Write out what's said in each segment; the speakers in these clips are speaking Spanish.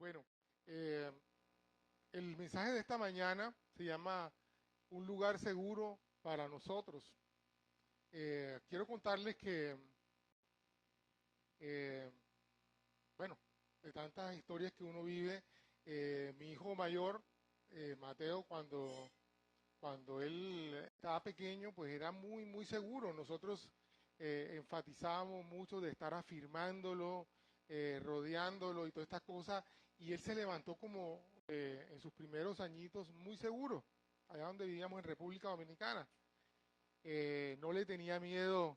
Bueno, eh, el mensaje de esta mañana se llama Un lugar seguro para nosotros. Quiero contarles que, eh, bueno, de tantas historias que uno vive, mi hijo mayor, Mateo, cuando él estaba pequeño, pues era muy, muy seguro. Nosotros enfatizábamos mucho de estar afirmándolo, rodeándolo y todas estas cosas. Y él se levantó como en sus primeros añitos muy seguro, allá donde vivíamos en República Dominicana. No le tenía miedo.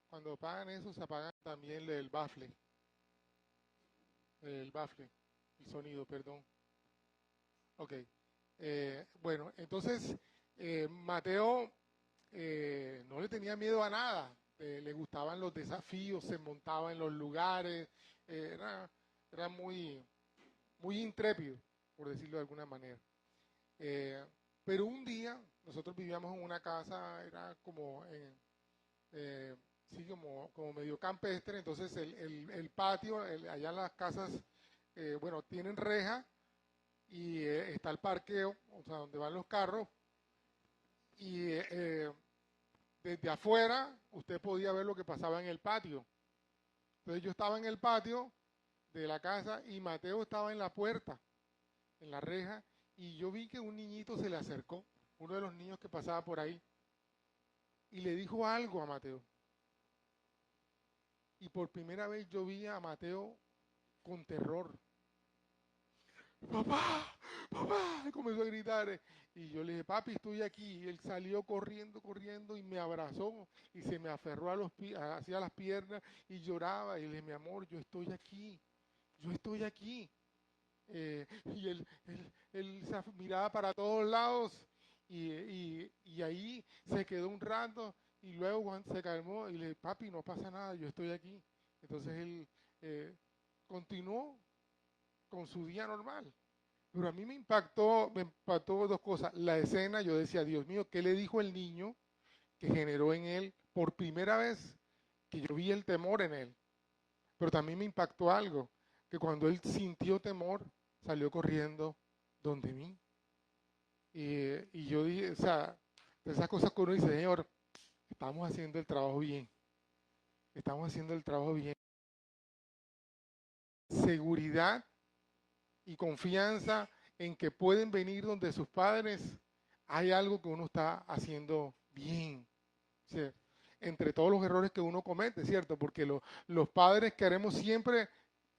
Cuando apagan eso, se apagan también el bafle, el sonido, perdón. Ok. Bueno, entonces Mateo no le tenía miedo a nada. Le gustaban los desafíos, se montaba en los lugares, era muy, muy intrépido, por decirlo de alguna manera. Eh, pero un día nosotros vivíamos en una casa, era sí, como medio campestre, entonces el patio, allá las casas, bueno, tienen reja y está el parqueo, o sea, donde van los carros, y desde afuera usted podía ver lo que pasaba en el patio. Entonces yo estaba en el patio de la casa y Mateo estaba en la puerta, en la reja, y yo vi que un niñito se le acercó, uno de los niños que pasaba por ahí, y le dijo algo a Mateo. Y por primera vez yo vi a Mateo con terror. Papá, papá, comenzó a gritar. Y yo le dije, papi, estoy aquí. Y él salió corriendo, corriendo y me abrazó y se me aferró hacia las piernas y lloraba. Y le dije, mi amor, yo estoy aquí, yo estoy aquí. Y él se miraba para todos lados y ahí se quedó un rato y luego cuando se calmó y le dije, papi, no pasa nada, yo estoy aquí. Entonces él continuó con su día normal. Pero a mí me impactó dos cosas. La escena, yo decía, Dios mío, ¿qué le dijo el niño que generó en él por primera vez que yo vi el temor en él? Pero también me impactó algo, que cuando él sintió temor, salió corriendo donde mí. Y yo dije, o sea, de esas cosas que uno dice, Señor, estamos haciendo el trabajo bien, estamos haciendo el trabajo bien. Seguridad y confianza en que pueden venir donde sus padres, hay algo que uno está haciendo bien. ¿Sí? Entre todos los errores que uno comete, ¿cierto? Porque los padres queremos siempre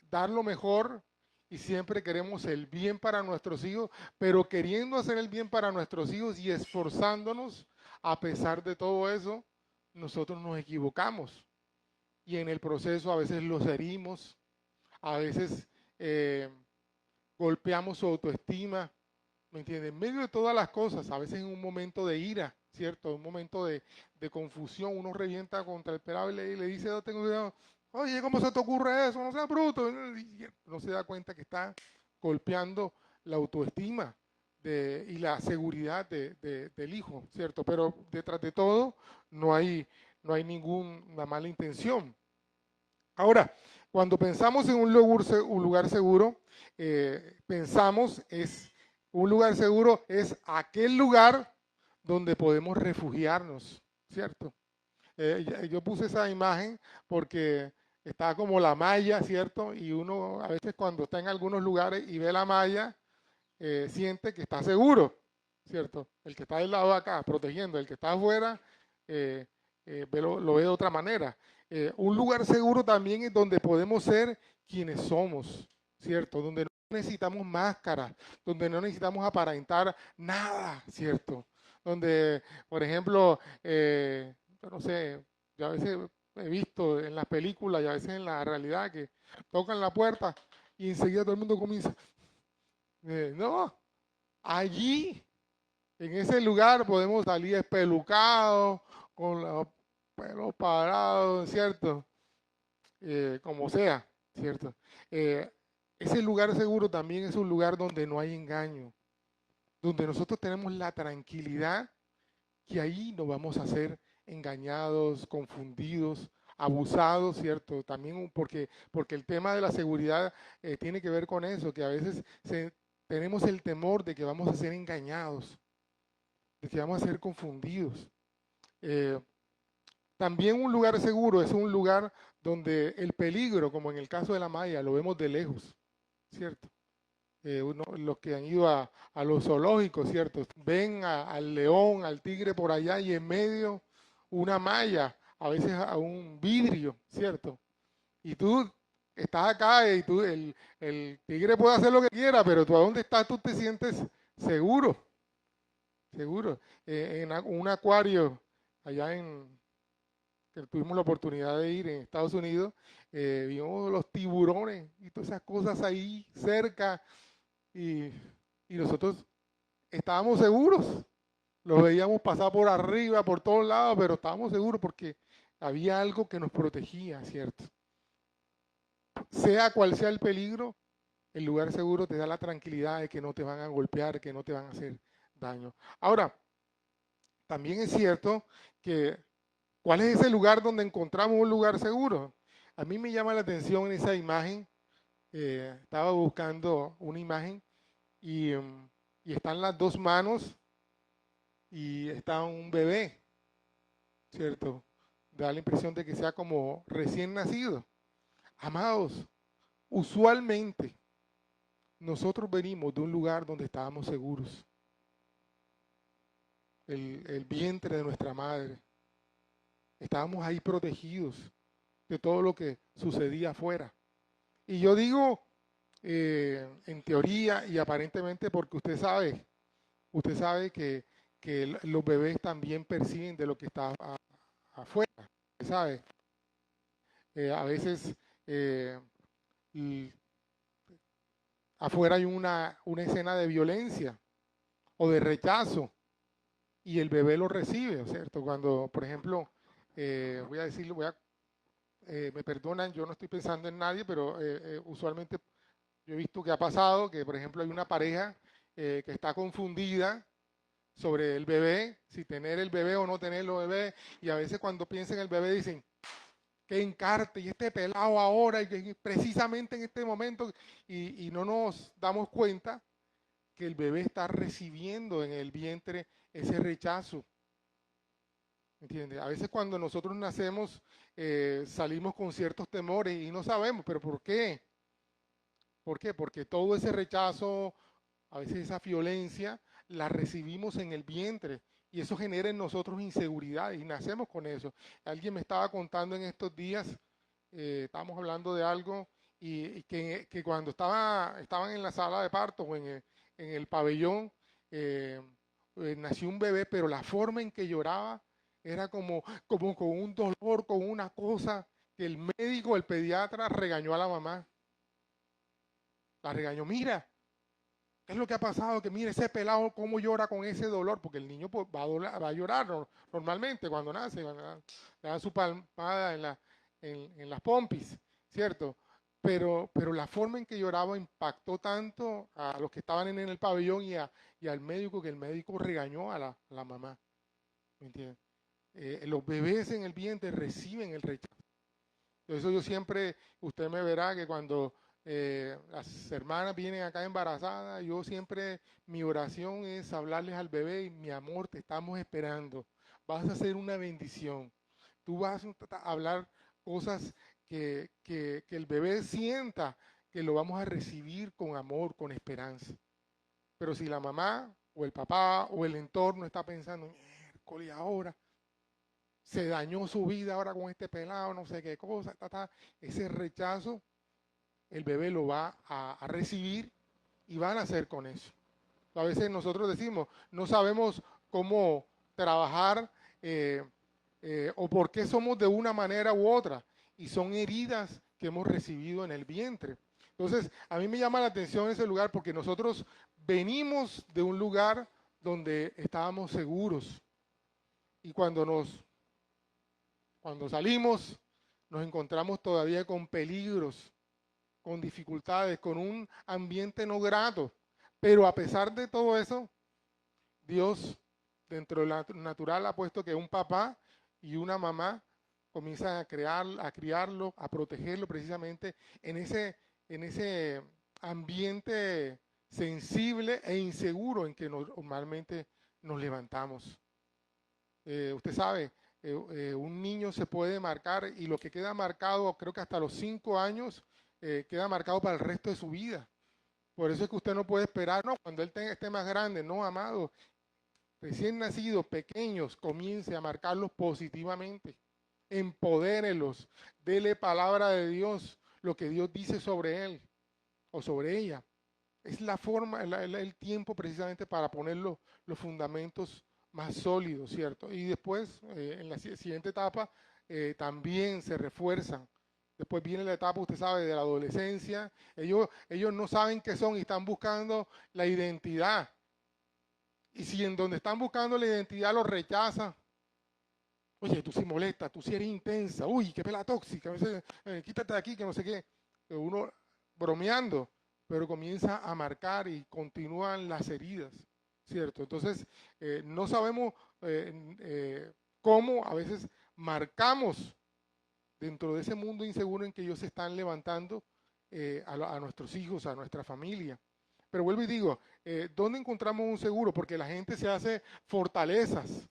dar lo mejor y siempre queremos el bien para nuestros hijos, pero queriendo hacer el bien para nuestros hijos y esforzándonos, a pesar de todo eso, nosotros nos equivocamos. Y en el proceso a veces los herimos, a veces golpeamos su autoestima, ¿me entiendes? En medio de todas las cosas, a veces en un momento de ira, ¿cierto? En un momento de confusión, uno revienta contra el pelado y le dice, no tengo cuidado, oye, ¿cómo se te ocurre eso? No seas bruto. Y no se da cuenta que está golpeando la autoestima y la seguridad del hijo, ¿cierto? Pero detrás de todo no hay ninguna mala intención. Ahora, cuando pensamos en un lugar seguro, pensamos es un lugar seguro es aquel lugar donde podemos refugiarnos, ¿cierto? Yo puse esa imagen porque está como la malla, ¿cierto? Y uno a veces cuando está en algunos lugares y ve la malla, siente que está seguro, ¿cierto? El que está del lado de acá protegiendo, el que está afuera eh, lo ve de otra manera. Un lugar seguro también es donde podemos ser quienes somos, ¿cierto? Donde no necesitamos máscaras, donde no necesitamos aparentar nada, ¿cierto? Donde, por ejemplo, yo no sé, yo a veces he visto en las películas y a veces en la realidad que tocan la puerta y enseguida todo el mundo comienza, no, allí, en ese lugar, podemos salir espelucados, con los pelos parados, ¿cierto? Como sea, ¿cierto? Eh, Ese lugar seguro también es un lugar donde no hay engaño, donde nosotros tenemos la tranquilidad que ahí no vamos a ser engañados, confundidos, abusados, ¿cierto? También porque el tema de la seguridad tiene que ver con eso, que a veces tenemos el temor de que vamos a ser engañados, de que vamos a ser confundidos. También un lugar seguro es un lugar donde el peligro, como en el caso de la malla, lo vemos de lejos, ¿cierto? Los que han ido a los zoológicos, ¿cierto? Ven al león, al tigre por allá y en medio una malla, a veces a un vidrio, ¿cierto? Y tú estás acá y el tigre puede hacer lo que quiera, pero tú a dónde estás tú te sientes seguro, seguro. En un acuario allá que tuvimos la oportunidad de ir en Estados Unidos, vimos los tiburones y todas esas cosas ahí cerca y, y nosotros estábamos seguros, los veíamos pasar por arriba, por todos lados, pero estábamos seguros porque había algo que nos protegía, ¿cierto? Sea cual sea el peligro, el lugar seguro te da la tranquilidad de que no te van a golpear, que no te van a hacer daño. Ahora, también es cierto que, ¿cuál es ese lugar donde encontramos un lugar seguro? A mí me llama la atención esa imagen. Estaba buscando una imagen y están las dos manos y está un bebé, ¿cierto? Da la impresión de que sea como recién nacido. Amados, usualmente nosotros venimos de un lugar donde estábamos seguros. El vientre de nuestra madre. Estábamos ahí protegidos de todo lo que sucedía afuera. Y yo digo, en teoría y aparentemente porque usted sabe que los bebés también perciben de lo que está afuera, ¿sabe? A veces eh, afuera hay una escena de violencia o de rechazo y el bebé lo recibe, ¿cierto? Cuando, por ejemplo, voy a decirlo, me perdonan, yo no estoy pensando en nadie, pero usualmente yo he visto que ha pasado que, por ejemplo, hay una pareja que está confundida sobre el bebé, si tener el bebé o no tenerlo bebé, y a veces cuando piensan en el bebé dicen, que encarte y este pelado ahora, y precisamente en este momento, y no nos damos cuenta que el bebé está recibiendo en el vientre ese rechazo. ¿Entiendes? A veces cuando nosotros nacemos salimos con ciertos temores y no sabemos, pero ¿por qué? ¿Por qué? Porque todo ese rechazo, a veces esa violencia, la recibimos en el vientre y eso genera en nosotros inseguridad y nacemos con eso. Alguien me estaba contando en estos días, estábamos hablando de algo y que cuando estaban en la sala de parto o en el pabellón, nació un bebé, pero la forma en que lloraba era como con un dolor, con una cosa que el médico, el pediatra, regañó a la mamá. La regañó, mira, ¿qué es lo que ha pasado? Que mire ese pelado cómo llora con ese dolor, porque el niño pues, va a llorar normalmente cuando nace, le dan su palmada en las pompis, ¿cierto? Pero la forma en que lloraba impactó tanto a los que estaban en el pabellón y al médico que el médico regañó a la mamá. ¿Me entiendes? Los bebés en el vientre reciben el rechazo. Por eso yo siempre, usted me verá que cuando las hermanas vienen acá embarazadas, yo siempre, mi oración es hablarles al bebé, y, mi amor, te estamos esperando, vas a ser una bendición. Tú vas a hablar cosas que el bebé sienta que lo vamos a recibir con amor, con esperanza. Pero si la mamá o el papá o el entorno está pensando, miércoles ahora, se dañó su vida ahora con este pelado, no sé qué cosa, ese rechazo, el bebé lo va a recibir y van a hacer con eso. A veces nosotros decimos, no sabemos cómo trabajar o por qué somos de una manera u otra, y son heridas que hemos recibido en el vientre. Entonces, a mí me llama la atención ese lugar porque nosotros venimos de un lugar donde estábamos seguros y cuando salimos nos encontramos todavía con peligros, con dificultades, con un ambiente no grato. Pero a pesar de todo eso, Dios dentro de lo natural ha puesto que un papá y una mamá comienzan a criarlo, a protegerlo precisamente en ese ambiente sensible e inseguro en que normalmente nos levantamos. Usted sabe, un niño se puede marcar y lo que queda marcado, creo que hasta los 5 años, queda marcado para el resto de su vida. Por eso es que usted no puede esperar, no, cuando él esté más grande, no, amado. Recién nacidos, pequeños, comience a marcarlos positivamente. Empodérelos, dele palabra de Dios, lo que Dios dice sobre él o sobre ella. Es la forma, el tiempo precisamente para poner los fundamentos más sólidos, ¿cierto? Y después, en la siguiente etapa, también se refuerzan. Después viene la etapa, usted sabe, de la adolescencia. Ellos no saben qué son y están buscando la identidad. Y si en donde están buscando la identidad los rechaza, oye, tú sí molestas, tú sí eres intensa, uy, qué pela tóxica, a veces, quítate de aquí, que no sé qué. Uno bromeando, pero comienza a marcar y continúan las heridas, ¿cierto? Entonces, no sabemos cómo a veces marcamos dentro de ese mundo inseguro en que ellos se están levantando a nuestros hijos, a nuestra familia. Pero vuelvo y digo, ¿dónde encontramos un seguro? Porque la gente se hace fortalezas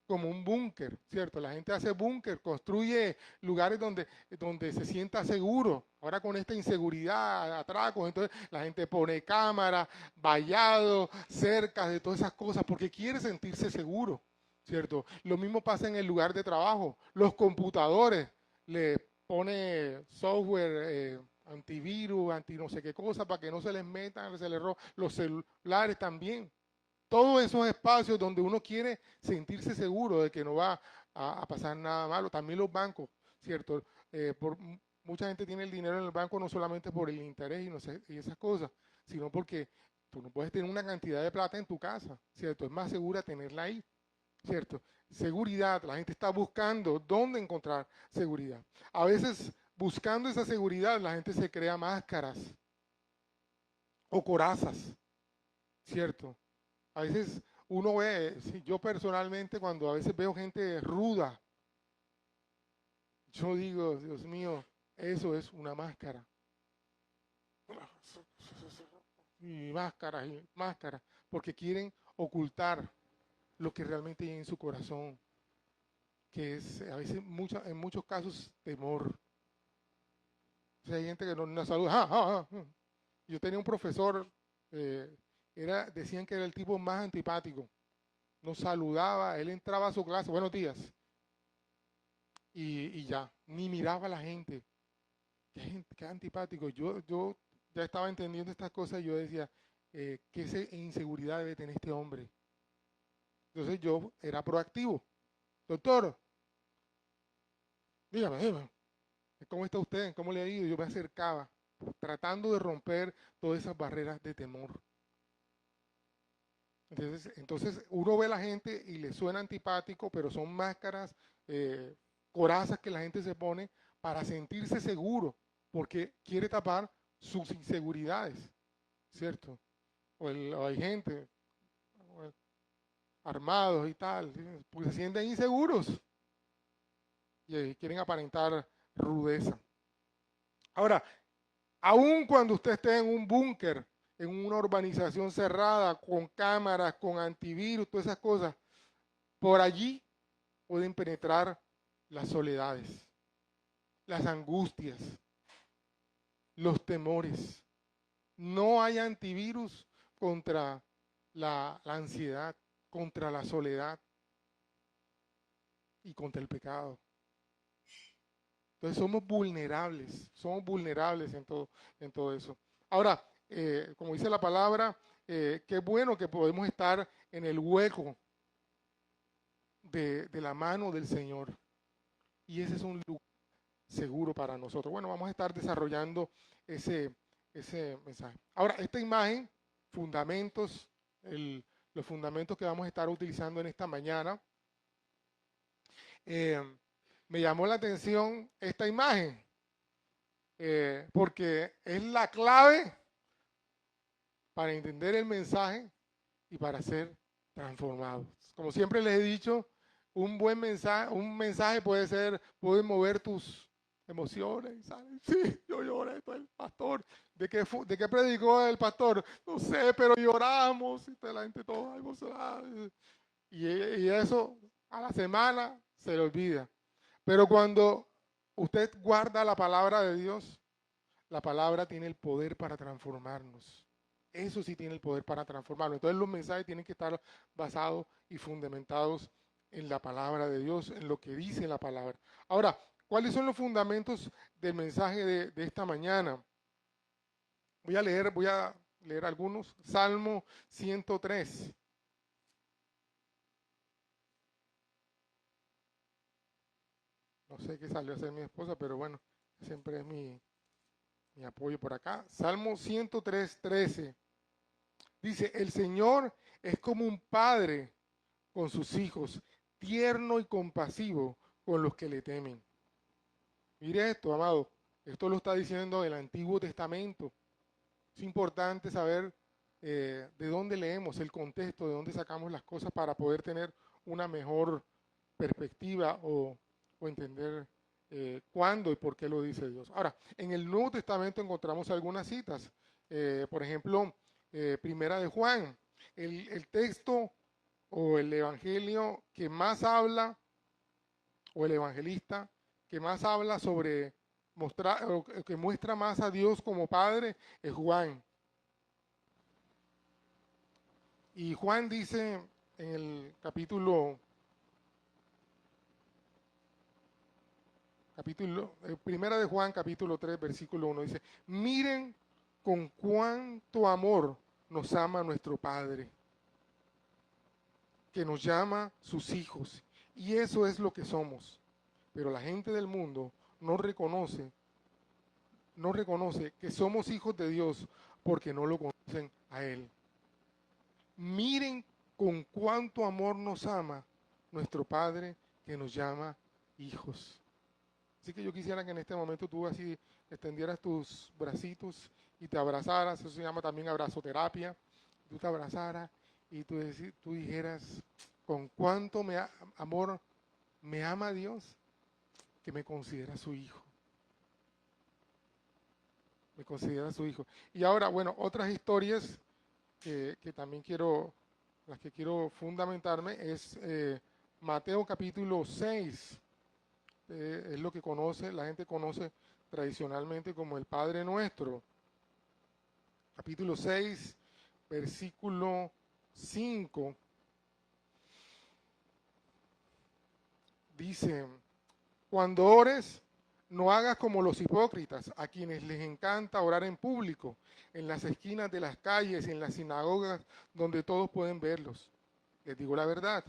como un búnker, ¿cierto? La gente hace búnker, construye lugares donde se sienta seguro. Ahora con esta inseguridad, atracos, entonces la gente pone cámaras, vallados, cercas de todas esas cosas, porque quiere sentirse seguro, ¿cierto? Lo mismo pasa en el lugar de trabajo. Los computadores le pone software, antivirus, anti no sé qué cosa, para que no se les metan, se les roben. Los celulares también. Todos esos espacios donde uno quiere sentirse seguro de que no va a pasar nada malo. También los bancos, ¿cierto? Mucha gente tiene el dinero en el banco no solamente por el interés y, no sé, y esas cosas, sino porque tú no puedes tener una cantidad de plata en tu casa, ¿cierto? Es más segura tenerla ahí, ¿cierto? Seguridad, la gente está buscando dónde encontrar seguridad. A veces, buscando esa seguridad, la gente se crea máscaras o corazas, ¿cierto? A veces uno ve, yo personalmente cuando a veces veo gente ruda, yo digo, Dios mío, eso es una máscara. Y máscaras, porque quieren ocultar lo que realmente hay en su corazón, que es a veces en muchos casos temor. O sea, hay gente que no saluda. Yo tenía un profesor, decían que era el tipo más antipático. Nos saludaba, él entraba a su clase, buenos días, y ya, ni miraba a la gente. Qué antipático. Yo ya estaba entendiendo estas cosas y yo decía, qué inseguridad debe tener este hombre. Entonces yo era proactivo. Doctor, dígame, ¿cómo está usted? ¿Cómo le ha ido? Yo me acercaba, tratando de romper todas esas barreras de temor. Entonces uno ve a la gente y le suena antipático, pero son máscaras, corazas que la gente se pone para sentirse seguro, porque quiere tapar sus inseguridades, ¿cierto? O hay gente armados y tal, porque se sienten inseguros y quieren aparentar rudeza. Ahora, aun cuando usted esté en un búnker, en una urbanización cerrada, con cámaras, con antivirus, todas esas cosas, por allí pueden penetrar las soledades, las angustias, los temores. No hay antivirus contra la ansiedad, contra la soledad y contra el pecado. Entonces somos vulnerables en todo eso. Ahora, como dice la palabra, qué bueno que podemos estar en el hueco de la mano del Señor. Y ese es un lugar seguro para nosotros. Bueno, vamos a estar desarrollando ese mensaje. Ahora, esta imagen, los fundamentos que vamos a estar utilizando en esta mañana, me llamó la atención esta imagen, porque es la clave para entender el mensaje y para ser transformados. Como siempre les he dicho, Un mensaje puede mover tus emociones. ¿Sabes? Sí, yo lloré, esto el pastor. ¿De qué predicó el pastor? No sé, pero lloramos. Y toda la gente toda emocionada. Y eso a la semana se le olvida. Pero cuando usted guarda la palabra de Dios, la palabra tiene el poder para transformarnos. Eso sí tiene el poder para transformarnos. Entonces los mensajes tienen que estar basados y fundamentados en la palabra de Dios, en lo que dice la palabra. Ahora, ¿cuáles son los fundamentos del mensaje de esta mañana? Voy a leer algunos. Salmo 103. No sé qué salió a hacer mi esposa, pero bueno, siempre es mi apoyo por acá. Salmo 103, 13. Dice, el Señor es como un padre con sus hijos, tierno y compasivo con los que le temen. Mire esto, amado, esto lo está diciendo el Antiguo Testamento. Es importante saber de dónde leemos, el contexto, de dónde sacamos las cosas para poder tener una mejor perspectiva o entender cuándo y por qué lo dice Dios. Ahora, en el Nuevo Testamento encontramos algunas citas. Por ejemplo, Primera de Juan, el texto o el evangelio que más habla, o el evangelista que más habla sobre mostrar, o que muestra más a Dios como Padre, es Juan. Y Juan dice en el primera de Juan, capítulo 3, versículo 1, dice, miren con cuánto amor nos ama nuestro Padre, que nos llama sus hijos. Y eso es lo que somos. Pero la gente del mundo no reconoce que somos hijos de Dios porque no lo conocen a Él. Miren con cuánto amor nos ama nuestro Padre que nos llama hijos. Así que yo quisiera que en este momento tú así extendieras tus bracitos y te abrazaras, eso se llama también abrazoterapia, tú te abrazaras y tú dijeras, con cuánto amor me ama Dios que me considera su hijo. Me considera su hijo. Y ahora, bueno, otras historias que también las que quiero fundamentarme es Mateo capítulo 6. Es lo que la gente conoce tradicionalmente como el Padre Nuestro. Capítulo 6, versículo 5. Dice, cuando ores, no hagas como los hipócritas, a quienes les encanta orar en público, en las esquinas de las calles y en las sinagogas donde todos pueden verlos. Les digo la verdad,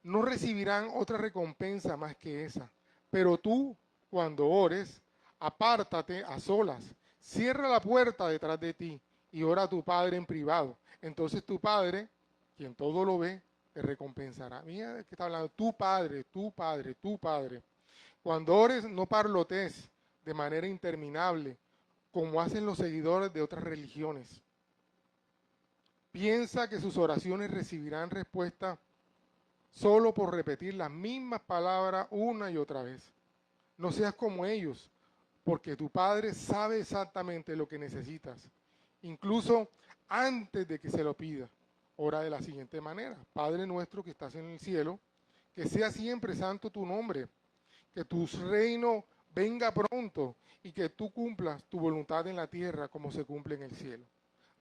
no recibirán otra recompensa más que esa. Pero tú, cuando ores, apártate a solas, cierra la puerta detrás de ti y ora a tu Padre en privado. Entonces tu Padre, quien todo lo ve, te recompensará. Mira que está hablando, tu Padre, tu Padre, tu Padre. Cuando ores, no parlotes de manera interminable, como hacen los seguidores de otras religiones. Piensa que sus oraciones recibirán respuesta solo por repetir las mismas palabras una y otra vez. No seas como ellos, porque tu Padre sabe exactamente lo que necesitas, incluso antes de que se lo pida. Ora de la siguiente manera: Padre nuestro que estás en el cielo, que sea siempre santo tu nombre, que tu reino venga pronto y que tú cumplas tu voluntad en la tierra como se cumple en el cielo.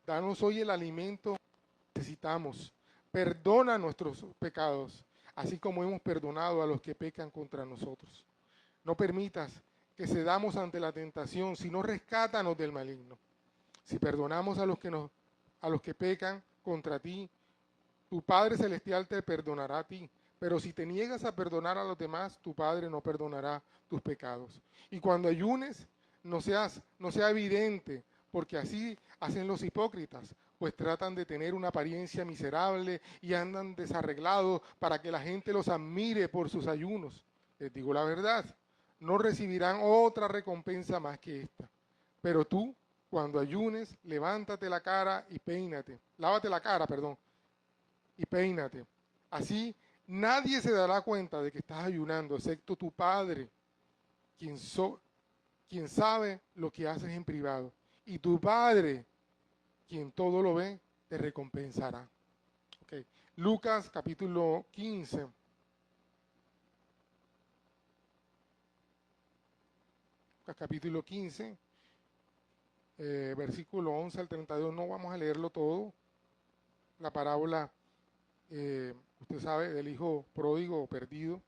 Danos hoy el alimento que necesitamos. Perdona nuestros pecados, así como hemos perdonado a los que pecan contra nosotros. No permitas que cedamos ante la tentación, sino rescátanos del maligno. Si perdonamos a los que pecan contra ti, tu Padre Celestial te perdonará a ti. Pero si te niegas a perdonar a los demás, tu Padre no perdonará tus pecados. Y cuando ayunes, no sea evidente, porque así hacen los hipócritas, pues tratan de tener una apariencia miserable y andan desarreglados para que la gente los admire por sus ayunos. Les digo la verdad, no recibirán otra recompensa más que esta. Pero tú, cuando ayunes, levántate la cara y peínate. Lávate la cara, perdón, y peínate. Así Nadie se dará cuenta de que estás ayunando, excepto tu Padre, quien, quien sabe lo que haces en privado. Y tu Padre, quien todo lo ve, te recompensará. Okay. Lucas capítulo 15. Lucas capítulo 15, versículo 11 al 32. No vamos a leerlo todo. La parábola, usted sabe, del hijo pródigo o perdido.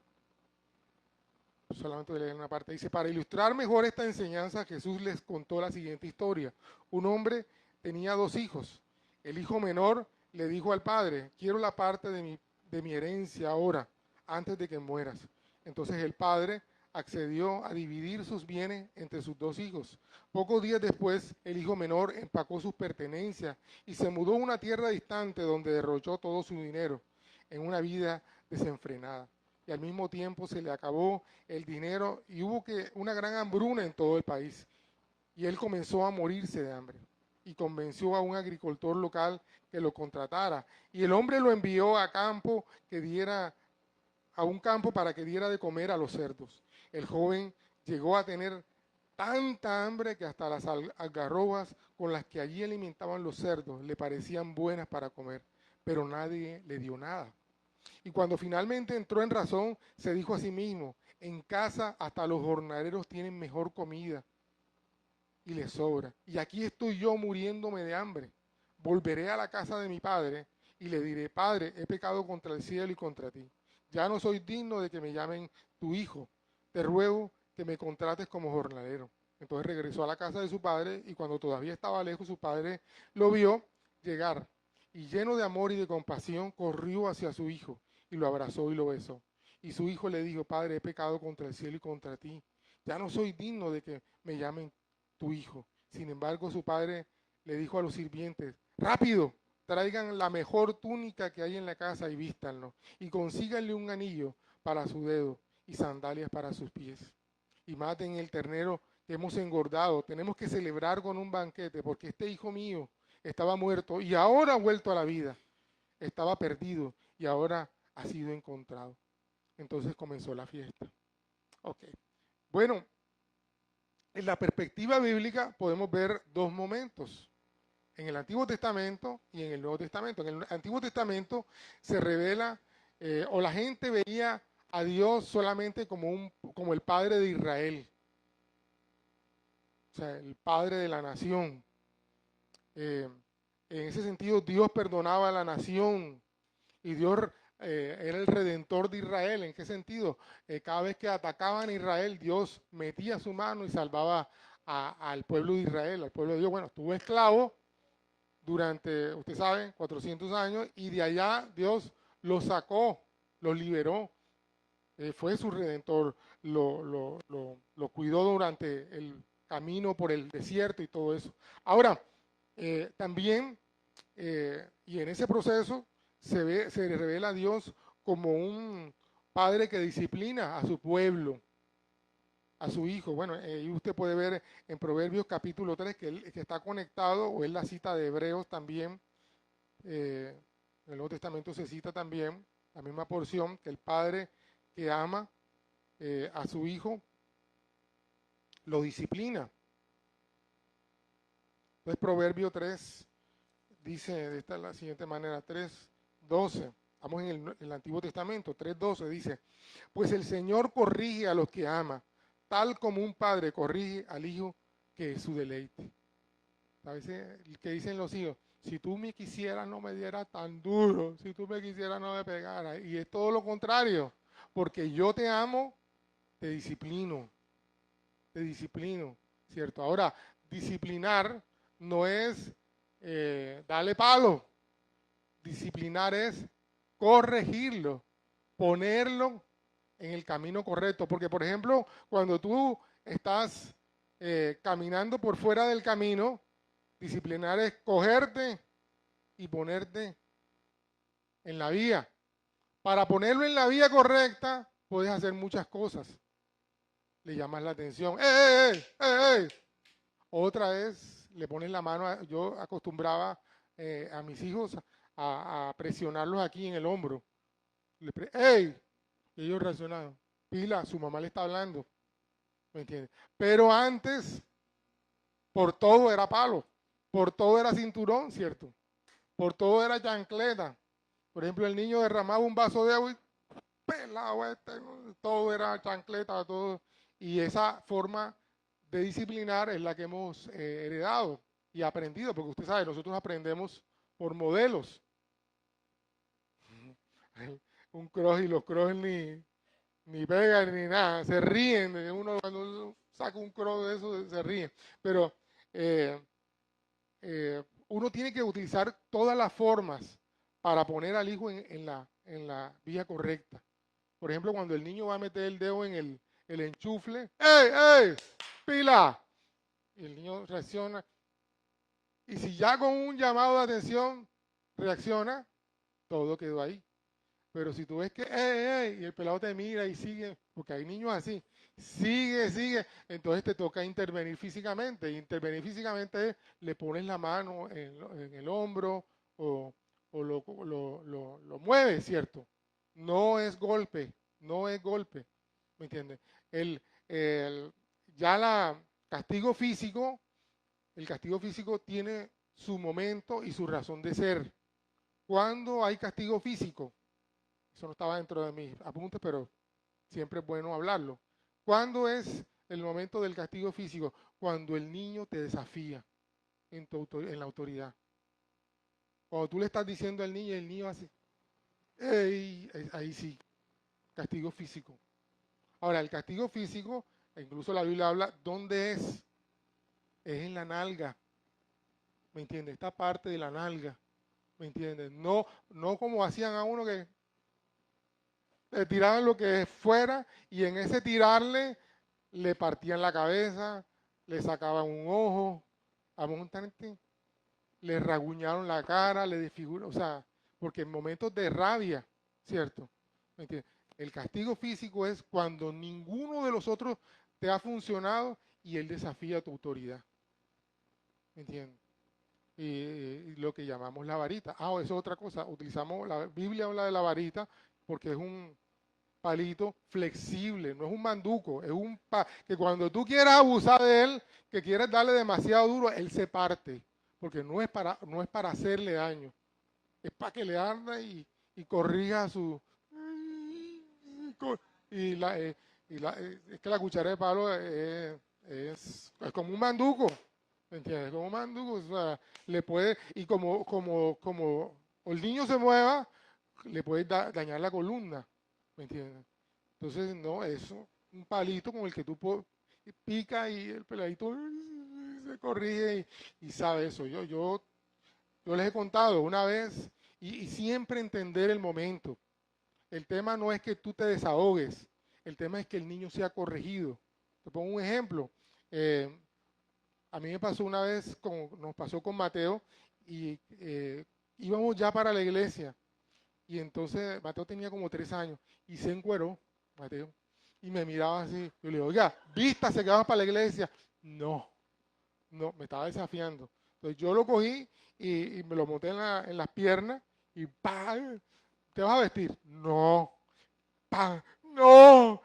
Solamente voy a leer una parte. Dice, para ilustrar mejor esta enseñanza, Jesús les contó la siguiente historia. Un hombre tenía 2 hijos. El hijo menor le dijo al padre, quiero la parte de mi herencia ahora, antes de que mueras. Entonces el padre accedió a dividir sus bienes entre sus 2 hijos. Pocos días después, el hijo menor empacó sus pertenencias y se mudó a una tierra distante donde derrochó todo su dinero en una vida desenfrenada. Y al mismo tiempo se le acabó el dinero y hubo una gran hambruna en todo el país. Y él comenzó a morirse de hambre y convenció a un agricultor local que lo contratara. Y el hombre lo envió a un campo para que diera de comer a los cerdos. El joven llegó a tener tanta hambre que hasta las algarrobas con las que allí alimentaban los cerdos le parecían buenas para comer, pero nadie le dio nada. Y cuando finalmente entró en razón, se dijo a sí mismo, en casa hasta los jornaleros tienen mejor comida y les sobra. Y aquí estoy yo muriéndome de hambre. Volveré a la casa de mi padre y le diré, Padre, he pecado contra el cielo y contra ti. Ya no soy digno de que me llamen tu hijo. Te ruego que me contrates como jornalero. Entonces regresó a la casa de su padre y cuando todavía estaba lejos, su padre lo vio llegar y lleno de amor y de compasión, corrió hacia su hijo y lo abrazó y lo besó. Y su hijo le dijo, Padre, he pecado contra el cielo y contra ti. Ya no soy digno de que me llamen tu hijo. Sin embargo, su padre le dijo a los sirvientes, rápido, traigan la mejor túnica que hay en la casa y vístanlo. Y consíganle un anillo para su dedo y sandalias para sus pies. Y maten el ternero que hemos engordado. Tenemos que celebrar con un banquete porque este hijo mío estaba muerto y ahora ha vuelto a la vida. Estaba perdido y ahora ha sido encontrado. Entonces comenzó la fiesta. Ok. Bueno, en la perspectiva bíblica podemos ver 2 momentos. En el Antiguo Testamento y en el Nuevo Testamento. En el Antiguo Testamento se revela, o la gente veía a Dios solamente como el Padre de Israel. O sea, el Padre de la nación. En ese sentido, Dios perdonaba a la nación y Dios era el redentor de Israel. ¿En qué sentido? Cada vez que atacaban a Israel, Dios metía su mano y salvaba al pueblo de Israel, al pueblo de Dios. Bueno, estuvo esclavo durante, usted sabe, 400 años y de allá Dios lo sacó, lo liberó. Fue su redentor, lo cuidó durante el camino por el desierto y todo eso. Ahora, también, y en ese proceso se revela a Dios como un padre que disciplina a su pueblo, a su hijo. Bueno, y usted puede ver en Proverbios capítulo 3 que está conectado, o es la cita de Hebreos también. En el Nuevo Testamento se cita también la misma porción, que el padre que ama a su hijo lo disciplina. Entonces Proverbio 3 dice de la siguiente manera, 3:12, estamos en el Antiguo Testamento, 3:12 dice, pues el Señor corrige a los que ama, tal como un padre corrige al hijo que es su deleite. A veces que dicen los hijos, si tú me quisieras no me dieras tan duro, si tú me quisieras no me pegaras. Y es todo lo contrario, porque yo te amo, te disciplino, ¿cierto? Ahora, disciplinar no es darle palo, disciplinar es corregirlo, ponerlo en el camino correcto. Porque, por ejemplo, cuando tú estás caminando por fuera del camino, disciplinar es cogerte y ponerte en la vía. Para ponerlo en la vía correcta, puedes hacer muchas cosas. Le llamas la atención. ¡Ey, ey, ey, ey! Otra es, le pones la mano. Yo acostumbraba a mis hijos a presionarlos aquí en el hombro. ¡Ey! Y ellos reaccionaron. Pila, su mamá le está hablando. ¿Me entiendes? Pero antes, por todo era palo. Por todo era cinturón, ¿cierto? Por todo era chancleta. Por ejemplo, el niño derramaba un vaso de agua y pelado todo era chancleta, todo. Y esa forma de disciplinar es la que hemos heredado y aprendido, porque usted sabe, nosotros aprendemos por modelos. Un cross y los cross ni pegan ni nada, se ríen. Uno cuando uno saca un cross de eso se ríe. Pero eh, uno tiene que utilizar todas las formas para poner al hijo en la vía correcta. Por ejemplo, cuando el niño va a meter el dedo en el enchufle, ¡ey, ey! ¡Pila! Y el niño reacciona. Y si ya con un llamado de atención reacciona, todo quedó ahí. Pero si tú ves que, ¡ey, ey! Y el pelado te mira y sigue, porque hay niños así, sigue, entonces te toca intervenir físicamente. Intervenir físicamente es, le pones la mano en el hombro o lo mueves, ¿cierto? No es golpe, no es golpe, ¿me entiendes? El, ya la castigo físico, el castigo físico tiene su momento y su razón de ser. ¿Cuándo hay castigo físico? Eso no estaba dentro de mis apuntes, pero siempre es bueno hablarlo. ¿Cuándo es el momento del castigo físico? Cuando el niño te desafía en la autoridad. Cuando tú le estás diciendo al niño y el niño hace, ¡ey! Ahí sí, castigo físico. Ahora, el castigo físico, incluso la Biblia habla, ¿dónde es? Es en la nalga, ¿me entiendes? Esta parte de la nalga, ¿me entiendes? No, no como hacían a uno que le tiraban lo que fuera y en ese tirarle le partían la cabeza, le sacaban un ojo, a montante, le raguñaron la cara, le desfiguraron, o sea, porque en momentos de rabia, ¿cierto? ¿Me entiendes? El castigo físico es cuando ninguno de los otros te ha funcionado y él desafía tu autoridad, ¿me entiendes? Y lo que llamamos la varita. Ah, eso es otra cosa, utilizamos, la Biblia habla de la varita porque es un palito flexible, no es un manduco, es que cuando tú quieras abusar de él, que quieres darle demasiado duro, él se parte, porque no es para hacerle daño, es para que le arda y corrija su... Y, la, es que la cuchara de palo es como un manduco, ¿me entiendes? Como un manduco, o sea, le puede, y como el niño se mueva, le puede dañar la columna, ¿me entiendes? Entonces, no, eso, un palito con el que tú pica y el peladito se corrige y sabe eso. Yo les he contado una vez y siempre entender el momento. El tema no es que tú te desahogues, el tema es que el niño sea corregido. Te pongo un ejemplo. Eh, a mí me pasó una vez, nos pasó con Mateo, y íbamos ya para la iglesia. Y entonces Mateo tenía como 3 años y se encueró, Mateo, y me miraba así. Yo le digo, oiga, vístase que vamos para la iglesia. No, no, me estaba desafiando. Entonces yo lo cogí y me lo monté en las piernas y ¡pam! ¿Te vas a vestir? No, ¡pam! No,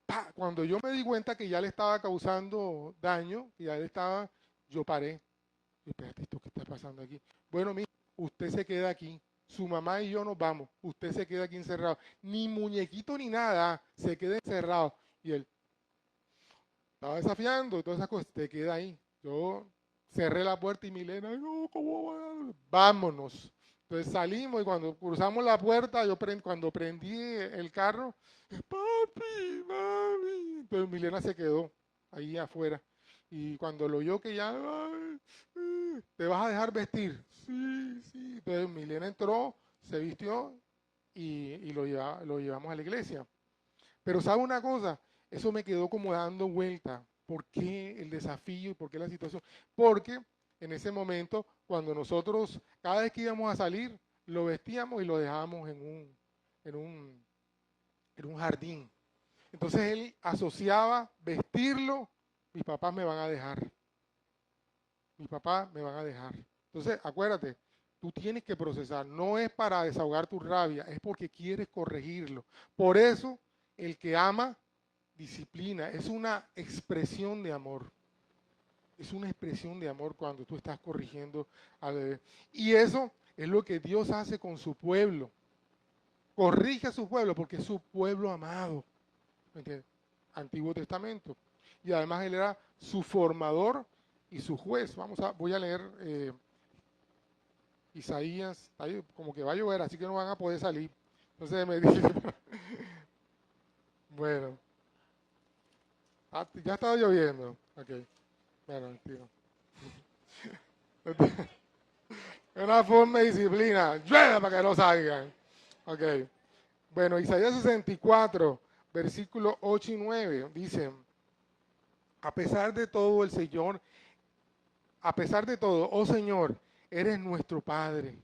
¡pam! Cuando yo me di cuenta que ya le estaba causando daño, que ya le estaba, yo paré. Y espérate, ¿esto qué está pasando aquí? Bueno, mira, usted se queda aquí. Su mamá y yo nos vamos. Usted se queda aquí encerrado. Ni muñequito ni nada. Se queda encerrado. Y él estaba desafiando, todas esas cosas. Te queda ahí. Yo cerré la puerta y Milena, no, ¿cómo va? Vámonos. Entonces salimos y cuando cruzamos la puerta, cuando prendí el carro, papi, mami. Entonces Milena se quedó ahí afuera. Y cuando lo oyó que ya, "Ay, ¿te vas a dejar vestir? Sí, sí. Entonces Milena entró, se vistió y lo llevamos a la iglesia. Pero ¿sabe una cosa? Eso me quedó como dando vuelta. ¿Por qué el desafío y por qué la situación? Porque en ese momento, cuando nosotros, cada vez que íbamos a salir, lo vestíamos y lo dejábamos en un, en un jardín. Entonces él asociaba vestirlo, mis papás me van a dejar. Mis papás me van a dejar. Entonces, acuérdate, Tú tienes que procesar. No es para desahogar tu rabia, es porque quieres corregirlo. Por eso, el que ama, disciplina. Es una expresión de amor. Es una expresión de amor cuando tú estás corrigiendo al bebé. Y eso es lo que Dios hace con su pueblo. Corrige a su pueblo porque es su pueblo amado. ¿Me entiendes? Antiguo Testamento. Y además Él era su formador y su juez. Voy a leer Isaías. Ahí como que va a llover, así que no van a poder salir. Entonces me dice, bueno, ya estaba lloviendo. Ok, bueno, mentira. Es una forma de disciplina. Llueve para que no salgan. Ok. Bueno, Isaías 64, versículos 8 y 9, dice, a pesar de todo el Señor, a pesar de todo, oh Señor, eres nuestro Padre.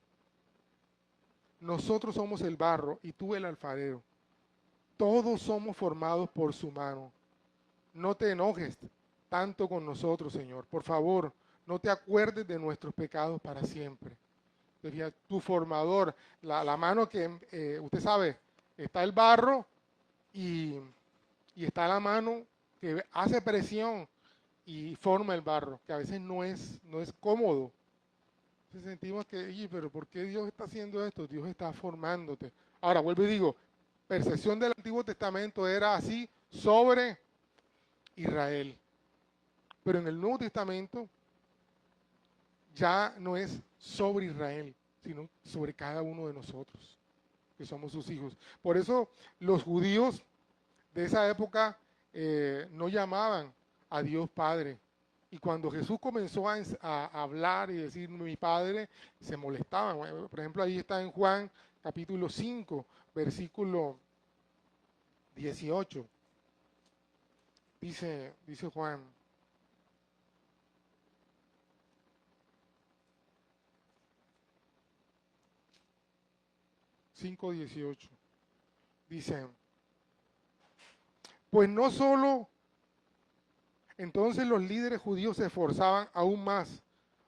Nosotros somos el barro y tú el alfarero. Todos somos formados por su mano. No te enojes tanto con nosotros, Señor. Por favor, no te acuerdes de nuestros pecados para siempre. Decía, tu formador, la mano que, usted sabe, está el barro y, y está la mano que hace presión y forma el barro, que a veces no es cómodo. Entonces sentimos que, oye, pero ¿por qué Dios está haciendo esto? Dios está formándote. Ahora, vuelvo y digo, percepción del Antiguo Testamento era así sobre Israel. Pero en el Nuevo Testamento ya no es sobre Israel, sino sobre cada uno de nosotros, que somos sus hijos. Por eso los judíos de esa época no llamaban a Dios Padre. Y cuando Jesús comenzó a hablar y decir mi Padre, se molestaban. Por ejemplo, ahí está en Juan capítulo 5, versículo 18. Dice Juan, 5:18. Dice, pues no solo entonces los líderes judíos se esforzaban aún más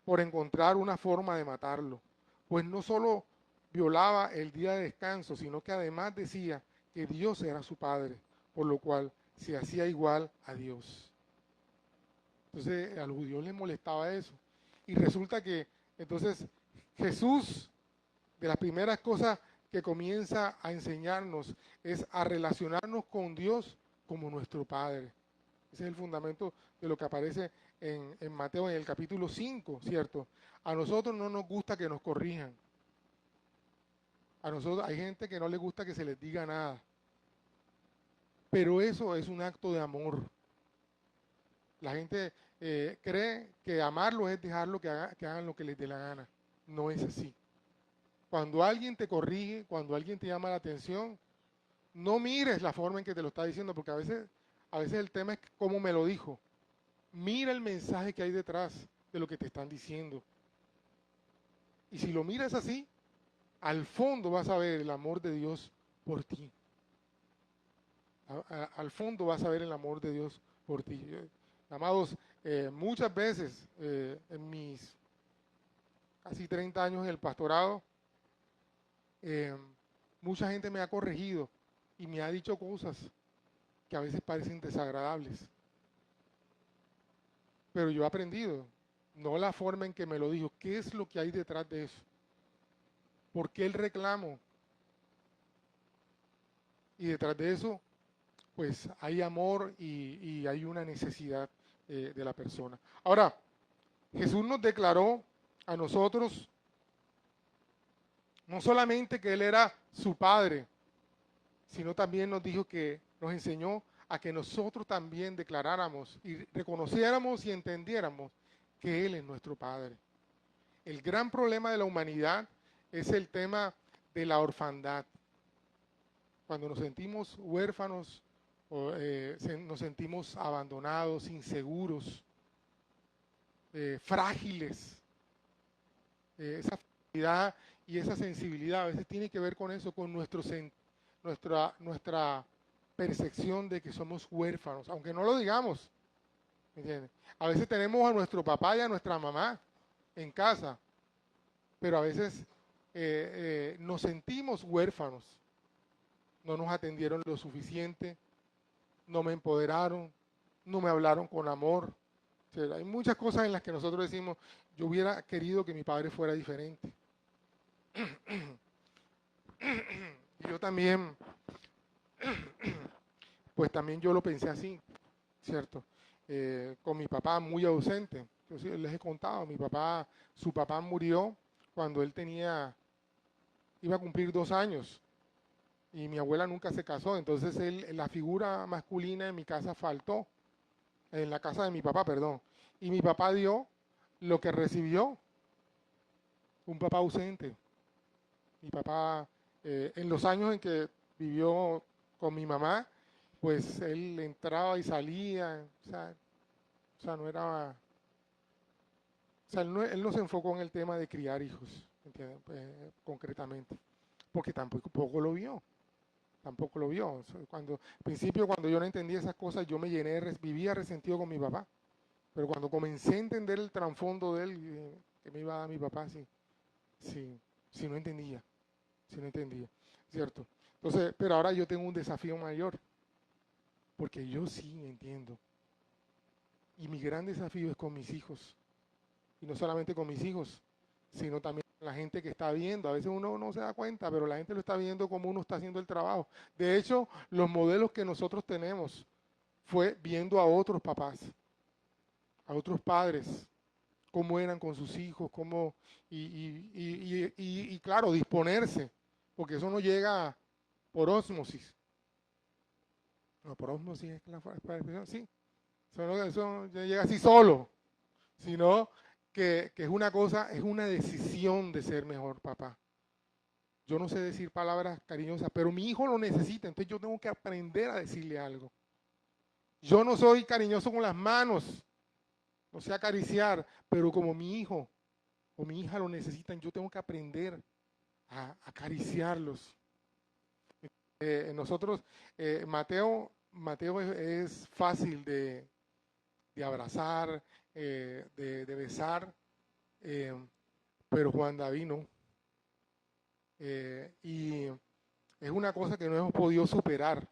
por encontrar una forma de matarlo, pues no solo violaba el día de descanso, sino que además decía que Dios era su Padre, por lo cual se hacía igual a Dios. Entonces a los judíos les molestaba eso. Y resulta que entonces Jesús, de las primeras cosas que comienza a enseñarnos, es a relacionarnos con Dios como nuestro Padre. Ese es el fundamento de lo que aparece en Mateo en el capítulo 5, ¿cierto? A nosotros no nos gusta que nos corrijan. A nosotros hay gente que no le gusta que se les diga nada. Pero eso es un acto de amor. La gente cree que amarlo es dejarlo que hagan lo que les dé la gana. No es así. Cuando alguien te corrige, cuando alguien te llama la atención, no mires la forma en que te lo está diciendo, porque a veces el tema es cómo me lo dijo. Mira el mensaje que hay detrás de lo que te están diciendo. Y si lo miras así, al fondo vas a ver el amor de Dios por ti. Al fondo vas a ver el amor de Dios por ti. Amados, muchas veces en mis casi 30 años en el pastorado, mucha gente me ha corregido y me ha dicho cosas que a veces parecen desagradables. Pero yo he aprendido, no la forma en que me lo dijo, qué es lo que hay detrás de eso. ¿Por qué el reclamo? Y detrás de eso, pues hay amor y hay una necesidad de la persona. Ahora, Jesús nos declaró a nosotros no solamente que Él era su Padre, sino también nos dijo que nos enseñó a que nosotros también declaráramos y reconociéramos y entendiéramos que Él es nuestro Padre. El gran problema de la humanidad es el tema de la orfandad. Cuando nos sentimos huérfanos, nos sentimos abandonados, inseguros, frágiles. Esa fragilidad y esa sensibilidad a veces tiene que ver con eso, con nuestra percepción de que somos huérfanos, aunque no lo digamos. ¿Me entiendes? A veces tenemos a nuestro papá y a nuestra mamá en casa, pero a veces nos sentimos huérfanos, no nos atendieron lo suficiente, no me empoderaron, no me hablaron con amor. O sea, hay muchas cosas en las que nosotros decimos, yo hubiera querido que mi padre fuera diferente. Y yo también, pues también yo lo pensé así, ¿cierto? Con mi papá muy ausente. Yo sí les he contado, su papá murió cuando él iba a cumplir 2 años y mi abuela nunca se casó, entonces la figura masculina en mi casa faltó, en la casa de mi papá, perdón. Y mi papá dio lo que recibió, un papá ausente. Mi papá, en los años en que vivió con mi mamá, pues él entraba y salía, o sea, no era, o sea, él no se enfocó en el tema de criar hijos, ¿entiendes? Concretamente, porque tampoco lo vio, tampoco lo vio. O sea, al principio, cuando yo no entendía esas cosas, yo vivía resentido con mi papá, pero cuando comencé a entender el trasfondo de él, que me iba a dar mi papá, sí, sí no entendía, sí no entendía, ¿cierto? Entonces, pero ahora yo tengo un desafío mayor, porque yo sí entiendo, y mi gran desafío es con mis hijos. Y no solamente con mis hijos, sino también con la gente que está viendo. A veces uno no se da cuenta, pero la gente lo está viendo como uno está haciendo el trabajo. De hecho, los modelos que nosotros tenemos fue viendo a otros papás, a otros padres, cómo eran con sus hijos, y claro, disponerse, porque eso no llega por ósmosis. No, por ósmosis es la expresión, sí. Eso no llega así solo, sino que es una cosa, es una decisión de ser mejor papá. Yo no sé decir palabras cariñosas, pero mi hijo lo necesita, entonces yo tengo que aprender a decirle algo. Yo no soy cariñoso con las manos, no sé acariciar, pero como mi hijo o mi hija lo necesitan, yo tengo que aprender a acariciarlos. Nosotros, Mateo es fácil de abrazar, de besar, eh, pero Juan David no. Y es una cosa que no hemos podido superar.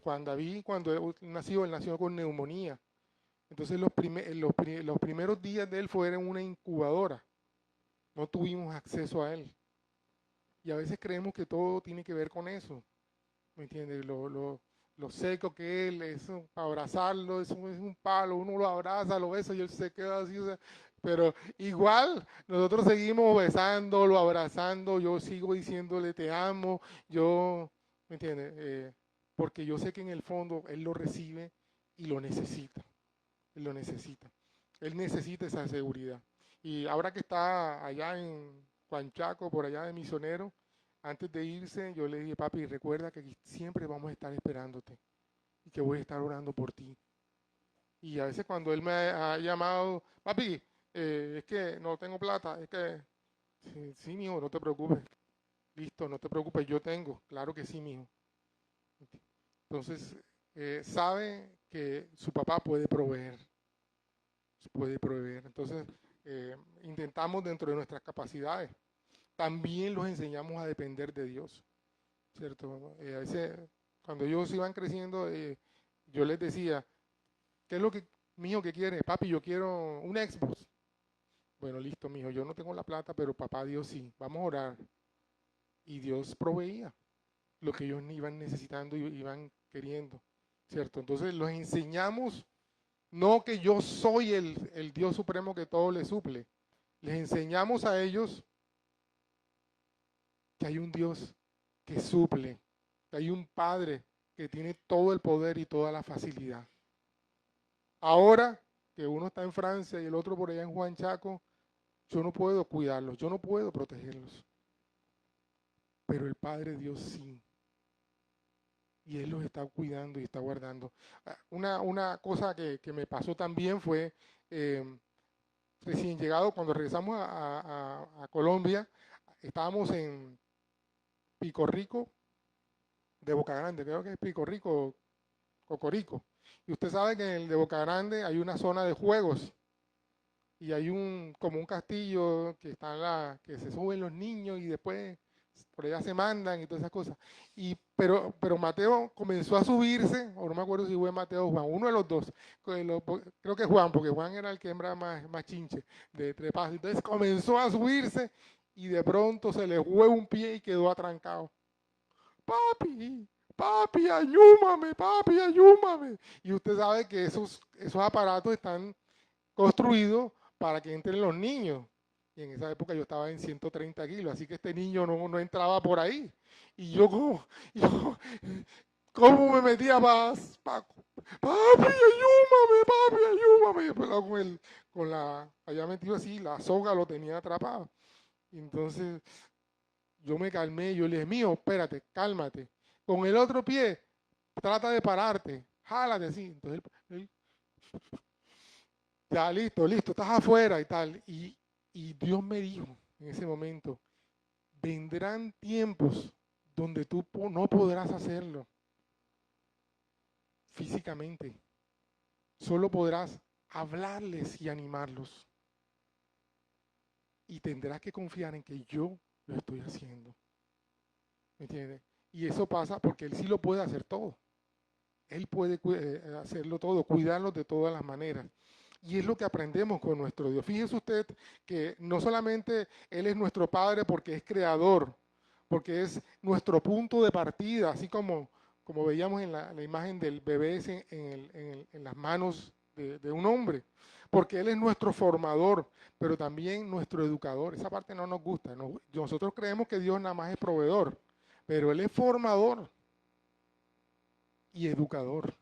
Juan David, cuando él nació con neumonía. Entonces los primeros días de él fueron una incubadora. No tuvimos acceso a él. Y a veces creemos que todo tiene que ver con eso. ¿Me entiendes? Lo seco que él es, para abrazarlo, es un palo, uno lo abraza, lo besa y él se queda así, o sea, pero igual nosotros seguimos besándolo, abrazando, yo sigo diciéndole te amo, ¿me entiendes? Porque yo sé que en el fondo él lo recibe y lo necesita, él lo necesita, él necesita esa seguridad. Y ahora que está allá en Juanchaco, por allá de misionero, antes de irse, yo le dije, papi, recuerda que siempre vamos a estar esperándote y que voy a estar orando por ti. Y a veces cuando él me ha llamado, papi, es que no tengo plata, es que, sí, sí, mijo, no te preocupes. Listo, no te preocupes, yo tengo. Claro que sí, mijo. Entonces, sabe que su papá puede proveer, puede proveer. Entonces, intentamos dentro de nuestras capacidades. También los enseñamos a depender de Dios. ¿Cierto? A veces, cuando ellos iban creciendo, yo les decía, ¿qué es lo que, mijo, que quiere? Papi, yo quiero un Xbox. Bueno, listo, mijo, yo no tengo la plata, pero papá Dios sí. Vamos a orar. Y Dios proveía lo que ellos iban necesitando y iban queriendo, ¿cierto? Entonces los enseñamos, no que yo soy el Dios supremo que todo le suple. Les enseñamos a ellos que hay un Dios que suple, que hay un Padre que tiene todo el poder y toda la facilidad. Ahora que uno está en Francia y el otro por allá en Juan Chaco, yo no puedo cuidarlos, yo no puedo protegerlos. Pero el Padre Dios sí. Y Él los está cuidando y está guardando. Una cosa que me pasó también fue, recién llegado, cuando regresamos a Colombia, estábamos en Pico Rico, de Boca Grande, creo que es Pico Rico, Cocorico. Y usted sabe que en el de Boca Grande hay una zona de juegos. y hay como un castillo que que se suben los niños y después por allá se mandan y todas esas cosas. Pero Mateo comenzó a subirse, o no me acuerdo si fue Mateo o Juan, uno de los dos, creo que Juan, porque Juan era el que era más chinche de trepar. Entonces comenzó a subirse y de pronto se le fue un pie y quedó atrancado. Papi, papi, ayúdame, papi, ayúdame. Y usted sabe que esos aparatos están construidos para que entren los niños. Y en esa época yo estaba en 130 kilos, así que este niño no entraba por ahí. Y yo, ¿cómo me metía más? Papi, ayúdame, papi, ayúdame. Y después había metido así, la soga lo tenía atrapado. Y entonces yo me calmé, yo le dije, mío, espérate, cálmate. Con el otro pie, trata de pararte, jálate así. Entonces él, ya, listo, estás afuera y tal. Y Dios me dijo en ese momento, vendrán tiempos donde tú no podrás hacerlo físicamente. Solo podrás hablarles y animarlos. Y tendrás que confiar en que yo lo estoy haciendo. ¿Me entiendes? Y eso pasa porque Él sí lo puede hacer todo. Él puede hacerlo todo, cuidarlos de todas las maneras. Y es lo que aprendemos con nuestro Dios. Fíjese usted que no solamente Él es nuestro Padre porque es creador, porque es nuestro punto de partida, así como veíamos en la imagen del bebé en las manos de un hombre, porque Él es nuestro formador, pero también nuestro educador. Esa parte no nos gusta. Nosotros creemos que Dios nada más es proveedor, pero Él es formador y educador.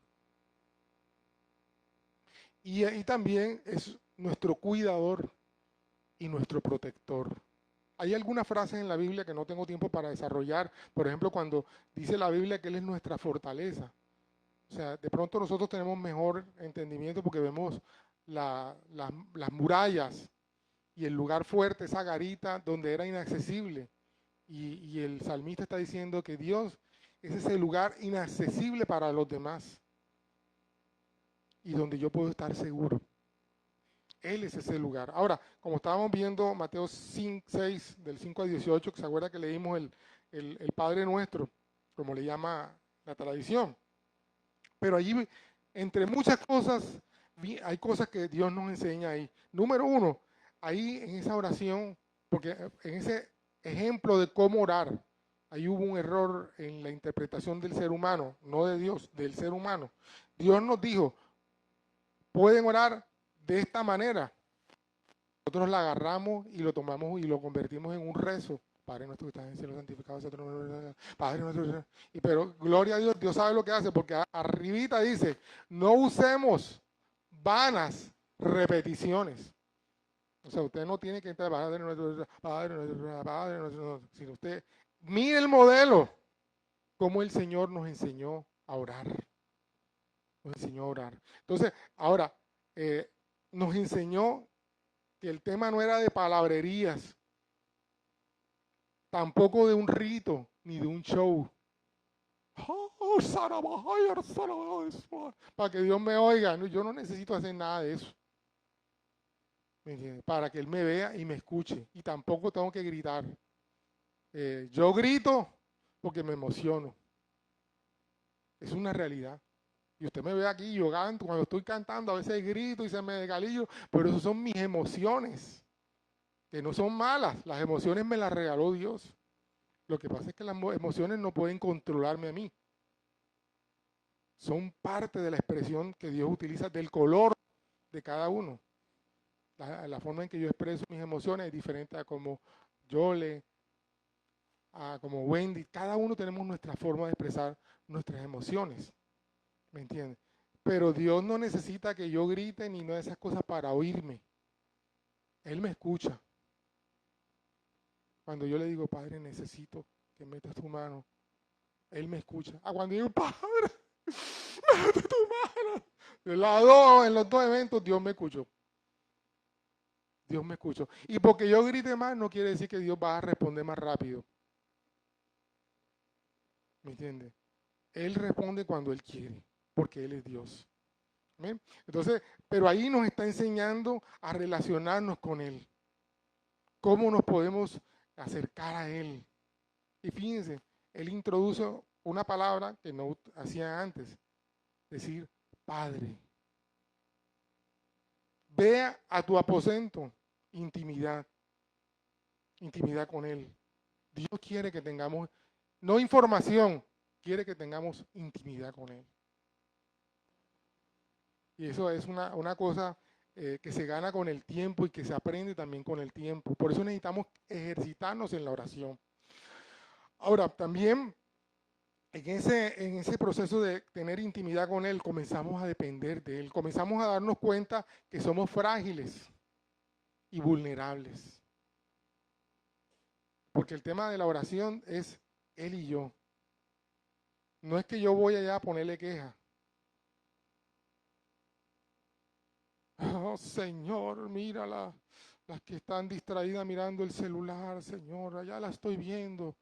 Y también es nuestro cuidador y nuestro protector. Hay algunas frases en la Biblia que no tengo tiempo para desarrollar. Por ejemplo, cuando dice la Biblia que Él es nuestra fortaleza. O sea, de pronto nosotros tenemos mejor entendimiento porque vemos las murallas y el lugar fuerte, esa garita donde era inaccesible. Y el salmista está diciendo que Dios es ese lugar inaccesible para los demás y donde yo puedo estar seguro. Él es ese lugar. Ahora, como estábamos viendo Mateo 5, 6, del 5 al 18, que se acuerda que leímos el Padre Nuestro, como le llama la tradición. Pero allí, entre muchas cosas, hay cosas que Dios nos enseña ahí. Número uno, ahí en esa oración, porque en ese ejemplo de cómo orar, ahí hubo un error en la interpretación del ser humano, no de Dios, del ser humano. Dios nos dijo, pueden orar de esta manera. Nosotros la agarramos y lo tomamos y lo convertimos en un rezo. Padre nuestro que estás en el cielo, santificado sea tu nombre. Padre nuestro. Pero gloria a Dios, Dios sabe lo que hace, porque arribita dice, no usemos vanas repeticiones. O sea, usted no tiene que entrar, Padre nuestro, Padre nuestro, Padre nuestro, sino usted mire el modelo, como el Señor nos enseñó a orar. Nos enseñó a orar. Entonces, ahora, nos enseñó que el tema no era de palabrerías, tampoco de un rito, ni de un show. Para que Dios me oiga. No, yo no necesito hacer nada de eso. Para que Él me vea y me escuche. Y tampoco tengo que gritar. Yo grito porque me emociono. Es una realidad. Y usted me ve aquí, yo canto, cuando estoy cantando a veces grito y se me desgalillo, pero eso son mis emociones, que no son malas. Las emociones me las regaló Dios. Lo que pasa es que las emociones no pueden controlarme a mí. Son parte de la expresión que Dios utiliza del color de cada uno. La forma en que yo expreso mis emociones es diferente a como Yole, a como Wendy. Cada uno tenemos nuestra forma de expresar nuestras emociones. ¿Me entiendes? Pero Dios no necesita que yo grite ni nada de esas cosas para oírme. Él me escucha. Cuando yo le digo, Padre, necesito que metas tu mano, Él me escucha. Cuando yo digo, Padre, mete tu mano. En los dos eventos, Dios me escuchó. Dios me escuchó. Y porque yo grite más, no quiere decir que Dios va a responder más rápido. ¿Me entiende? Él responde cuando Él quiere, porque Él es Dios. ¿Amén? Entonces, pero ahí nos está enseñando a relacionarnos con Él. ¿Cómo nos podemos acercar a Él? Y fíjense, Él introduce una palabra que no hacía antes, decir Padre. Ve a tu aposento, intimidad, intimidad con Él. Dios quiere que tengamos, no información, quiere que tengamos intimidad con Él. Y eso es una cosa que se gana con el tiempo y que se aprende también con el tiempo. Por eso necesitamos ejercitarnos en la oración. Ahora, también en ese proceso de tener intimidad con Él, comenzamos a depender de Él, comenzamos a darnos cuenta que somos frágiles y vulnerables. Porque el tema de la oración es Él y yo. No es que yo voy allá a ponerle queja. Oh, Señor, mira las que están distraídas mirando el celular, Señor, allá la estoy viendo.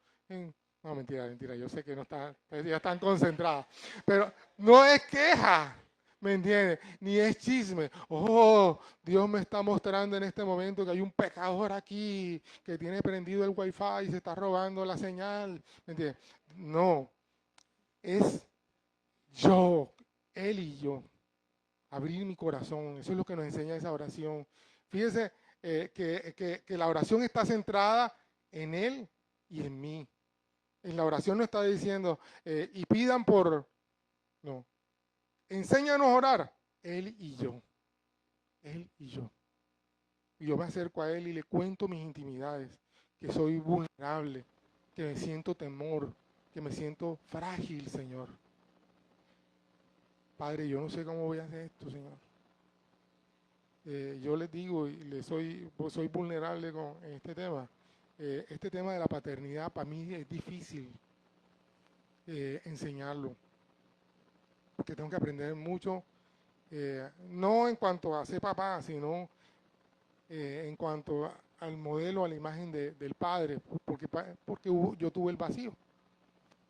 No, mentira, mentira, yo sé que no están, ya están concentradas. Pero no es queja, ¿me entiendes? Ni es chisme. Oh, Dios me está mostrando en este momento que hay un pecador aquí que tiene prendido el wifi y se está robando la señal, ¿me entiendes? No, es yo, Él y yo. Abrir mi corazón, eso es lo que nos enseña esa oración. Fíjese que la oración está centrada en Él y en mí. En la oración no está diciendo, y pidan por, no, enséñanos a orar, Él y yo, Él y yo. Y yo me acerco a Él y le cuento mis intimidades, que soy vulnerable, que me siento temor, que me siento frágil, Señor. Padre, yo no sé cómo voy a hacer esto, Señor. Yo les digo y soy vulnerable con este tema. Este tema de la paternidad para mí es difícil enseñarlo, porque tengo que aprender mucho, no en cuanto a ser papá, sino en cuanto al modelo, a la imagen del padre, porque yo tuve el vacío.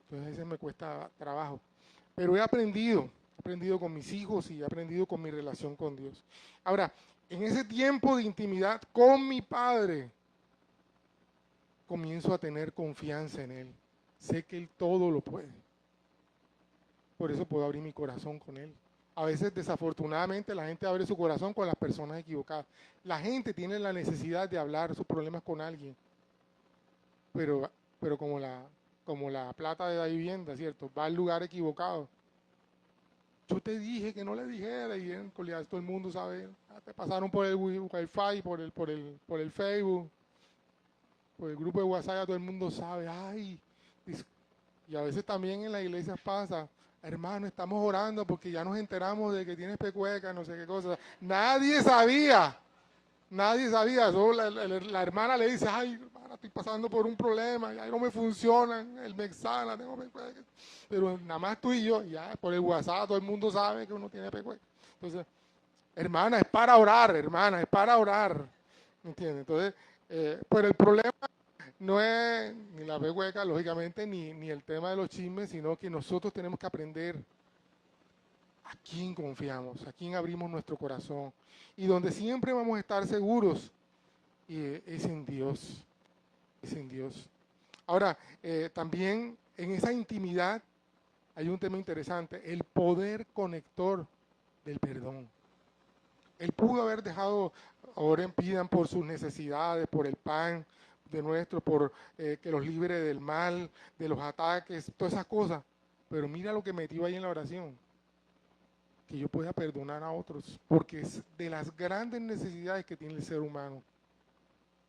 Entonces a veces me cuesta trabajo. Pero he aprendido con mis hijos y he aprendido con mi relación con Dios. Ahora, en ese tiempo de intimidad con mi Padre, comienzo a tener confianza en Él. Sé que Él todo lo puede. Por eso puedo abrir mi corazón con Él. A veces, desafortunadamente, la gente abre su corazón con las personas equivocadas. La gente tiene la necesidad de hablar sus problemas con alguien. Pero como la plata de la vivienda, ¿cierto? Va al lugar equivocado. Yo te dije que no le dijera y en realidad todo el mundo sabe. Te pasaron por el Wi-Fi, por el Facebook, por el grupo de WhatsApp, todo el mundo sabe. Ay, y a veces también en las iglesias pasa, hermano, estamos orando porque ya nos enteramos de que tienes pecueca, no sé qué cosa. Nadie sabía. Nadie sabía, solo la hermana le dice, ay, hermana, estoy pasando por un problema, ya no me funciona el Mexana, tengo pecueca. Pero nada más tú y yo, ya por el WhatsApp todo el mundo sabe que uno tiene pecueca. Entonces, hermana, es para orar, hermana, es para orar. ¿Me entiendes? Entonces, pero el problema no es ni la pecueca, lógicamente, ni el tema de los chismes, sino que nosotros tenemos que aprender a quién confiamos, a quién abrimos nuestro corazón. Y donde siempre vamos a estar seguros es en Dios, es en Dios. Ahora, también en esa intimidad hay un tema interesante, el poder conector del perdón. Él pudo haber dejado, oren, pidan por sus necesidades, por el pan de nuestro, por que los libre del mal, de los ataques, todas esas cosas. Pero mira lo que metió ahí en la oración, que yo pueda perdonar a otros, porque es de las grandes necesidades que tiene el ser humano,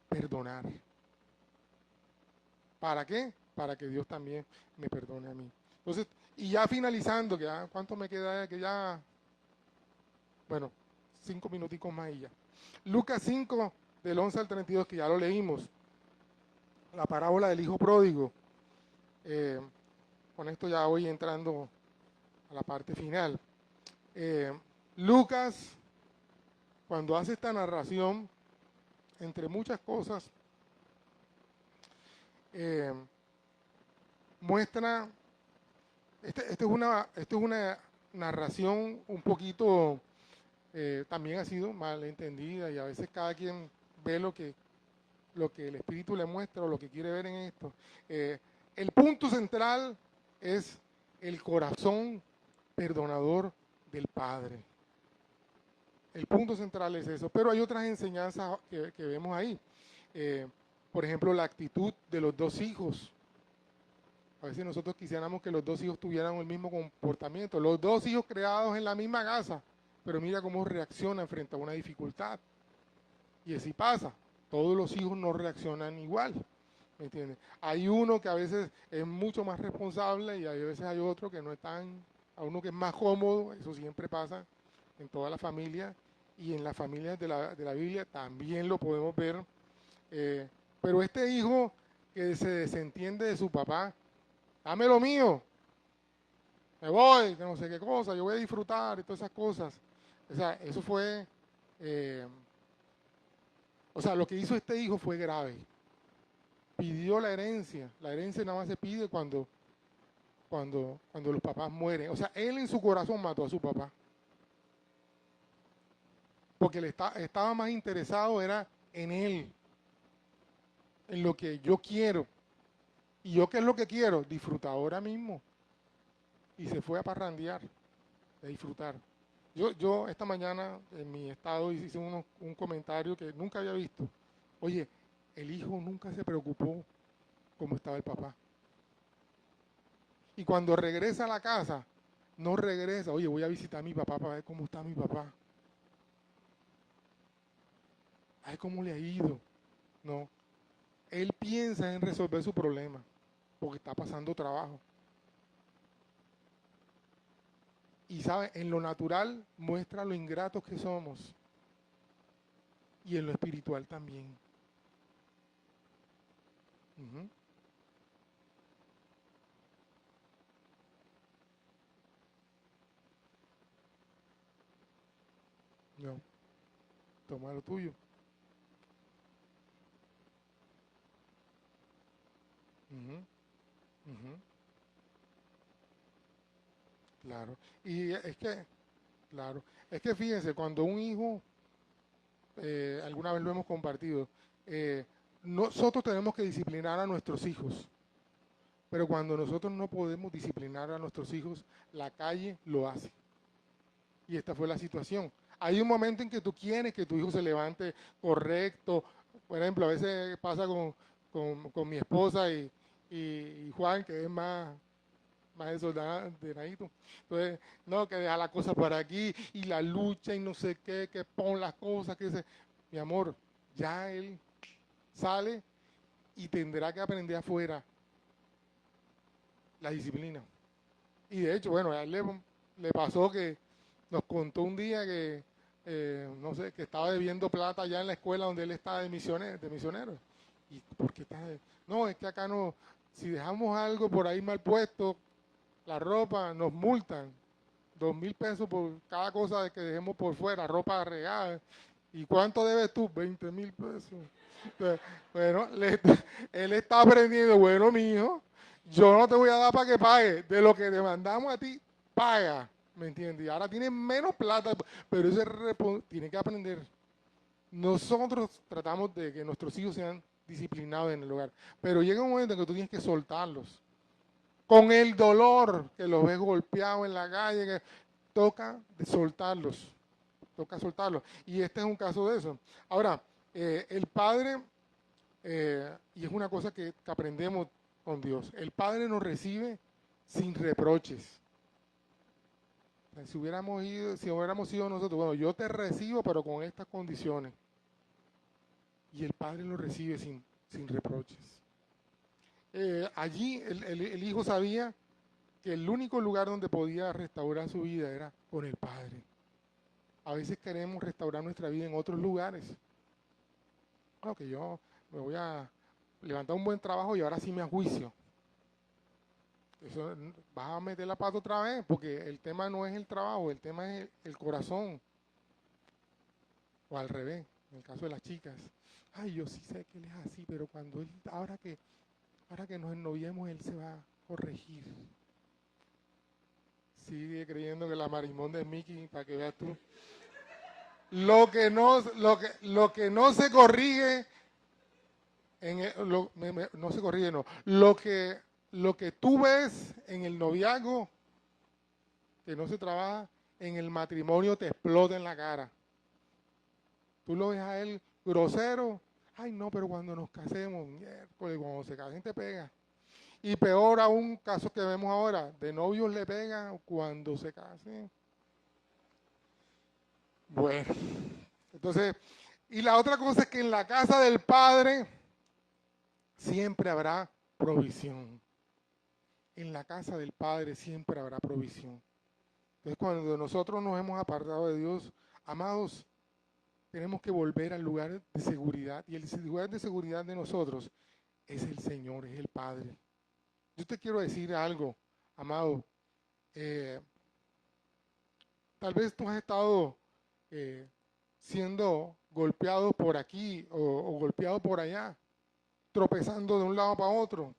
perdonar. ¿Para qué? Para que Dios también me perdone a mí. Entonces, y ya finalizando, que ya, ¿cuánto me queda? Que ya, bueno, 5 minuticos más y ya. Lucas 5, del 11 al 32, que ya lo leímos. La parábola del hijo pródigo. Con esto ya voy entrando a la parte final. Lucas, cuando hace esta narración, entre muchas cosas, muestra, esto es una narración un poquito también ha sido mal entendida y a veces cada quien ve lo que el Espíritu le muestra o lo que quiere ver en esto. El punto central es el corazón perdonador del Padre. El punto central es eso, pero hay otras enseñanzas que vemos ahí. Eh, por ejemplo, la actitud de los dos hijos. A veces nosotros quisiéramos que los dos hijos tuvieran el mismo comportamiento. Los dos hijos creados en la misma casa, pero mira cómo reaccionan frente a una dificultad. Y así pasa. Todos los hijos no reaccionan igual. ¿Me entiendes? Hay uno que a veces es mucho más responsable y a veces hay otro que no es tan, a uno que es más cómodo, eso siempre pasa en toda la familia y en las familias de la Biblia también lo podemos ver. Pero este hijo que se desentiende de su papá, dame lo mío, me voy, que no sé qué cosa, yo voy a disfrutar y todas esas cosas. O sea, eso fue, eh, o sea, lo que hizo este hijo fue grave. Pidió la herencia nada más se pide cuando los papás mueren. O sea, él en su corazón mató a su papá. Porque estaba más interesado era en él, en lo que yo quiero. ¿Y yo qué es lo que quiero? Disfrutar ahora mismo. Y se fue a parrandear, a disfrutar. Yo esta mañana en mi estado hice un comentario que nunca había visto. Oye, el hijo nunca se preocupó cómo estaba el papá. Y cuando regresa a la casa, no regresa, oye, voy a visitar a mi papá para ver cómo está mi papá. A ver cómo le ha ido. No, él piensa en resolver su problema, porque está pasando trabajo. Y sabe, en lo natural muestra lo ingratos que somos. Y en lo espiritual también. Ujú. No, toma lo tuyo. Ujú, ujú. Claro. Y es que, claro, es que fíjense, cuando un hijo, alguna vez lo hemos compartido, nosotros tenemos que disciplinar a nuestros hijos, pero cuando nosotros no podemos disciplinar a nuestros hijos, la calle lo hace. Y esta fue la situación. Hay un momento en que tú quieres que tu hijo se levante correcto. Por ejemplo, a veces pasa con mi esposa y Juan, que es más desordenadito. Entonces, no, que deja la cosa por aquí y la lucha y no sé qué, que pon las cosas, que se... Mi amor, ya él sale y tendrá que aprender afuera la disciplina. Y de hecho, bueno, a él le pasó que nos contó un día que, no sé, que estaba debiendo plata allá en la escuela donde él estaba de misionero. ¿Y por qué está? No, es que acá no, si dejamos algo por ahí mal puesto, la ropa, nos multan. 2.000 pesos por cada cosa de que dejemos por fuera, ropa regada. ¿Y cuánto debes tú? 20.000 pesos. Entonces, bueno, él está aprendiendo, bueno, mijo, yo no te voy a dar para que pagues, de lo que te mandamos a ti, paga, ¿me entiendes? Y ahora tiene menos plata, pero ese tiene que aprender. Nosotros tratamos de que nuestros hijos sean disciplinados en el hogar, pero llega un momento en que tú tienes que soltarlos con el dolor que los ves golpeados en la calle, que toca soltarlos, toca soltarlos. Y este es un caso de eso. Ahora, el Padre, y es una cosa que aprendemos con Dios, el Padre nos recibe sin reproches. O sea, si hubiéramos sido nosotros, bueno, yo te recibo, pero con estas condiciones. Y el Padre lo recibe sin reproches. Allí el Hijo sabía que el único lugar donde podía restaurar su vida era con el Padre. A veces queremos restaurar nuestra vida en otros lugares. Bueno, que yo me voy a levantar un buen trabajo y ahora sí me ajuicio. Eso, vas a meter la pata otra vez, porque el tema no es el trabajo, el tema es el corazón. O al revés, en el caso de las chicas. Ay, yo sí sé que él es así, pero cuando él, ahora que nos ennoviemos, él se va a corregir. Sigue creyendo que la Marimonda es Mickey, para que veas tú. Lo que no se corrige, no se corrige, no. Lo que tú ves en el noviazgo, que no se trabaja, en el matrimonio te explota en la cara. Tú lo ves a él grosero. Ay, no, pero cuando nos casemos, miércoles, cuando se casen te pega. Y peor aún, casos que vemos ahora, de novios le pegan cuando se casen. Bueno, entonces, y la otra cosa es que en la casa del Padre siempre habrá provisión. En la casa del Padre siempre habrá provisión. Entonces, cuando nosotros nos hemos apartado de Dios, amados, tenemos que volver al lugar de seguridad. Y el lugar de seguridad de nosotros es el Señor, es el Padre. Yo te quiero decir algo, amado. Tal vez tú has estado siendo golpeado por aquí o golpeado por allá, tropezando de un lado para otro.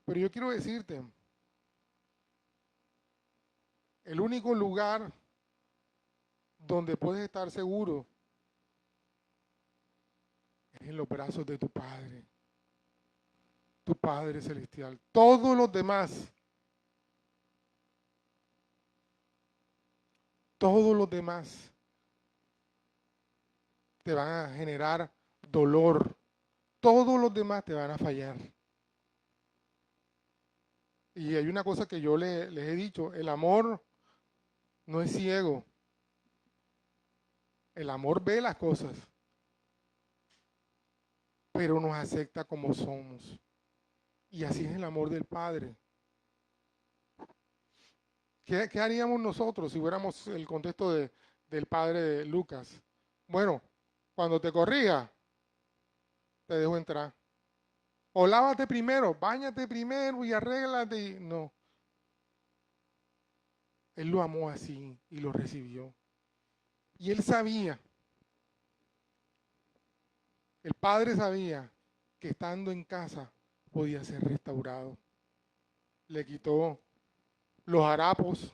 Pero yo quiero decirte, el único lugar donde puedes estar seguro es en los brazos de tu Padre Celestial. Todos los demás te van a generar dolor. Todos los demás te van a fallar. Y hay una cosa que yo les he dicho, el amor no es ciego. El amor ve las cosas, pero nos acepta como somos. Y así es el amor del Padre. ¿Qué haríamos nosotros si fuéramos el contexto del padre de Lucas? Bueno, cuando te corrija, te dejo entrar. O lávate primero, báñate primero y arréglate. No. Él lo amó así y lo recibió. Y él sabía, el padre sabía que estando en casa podía ser restaurado. Le quitó los harapos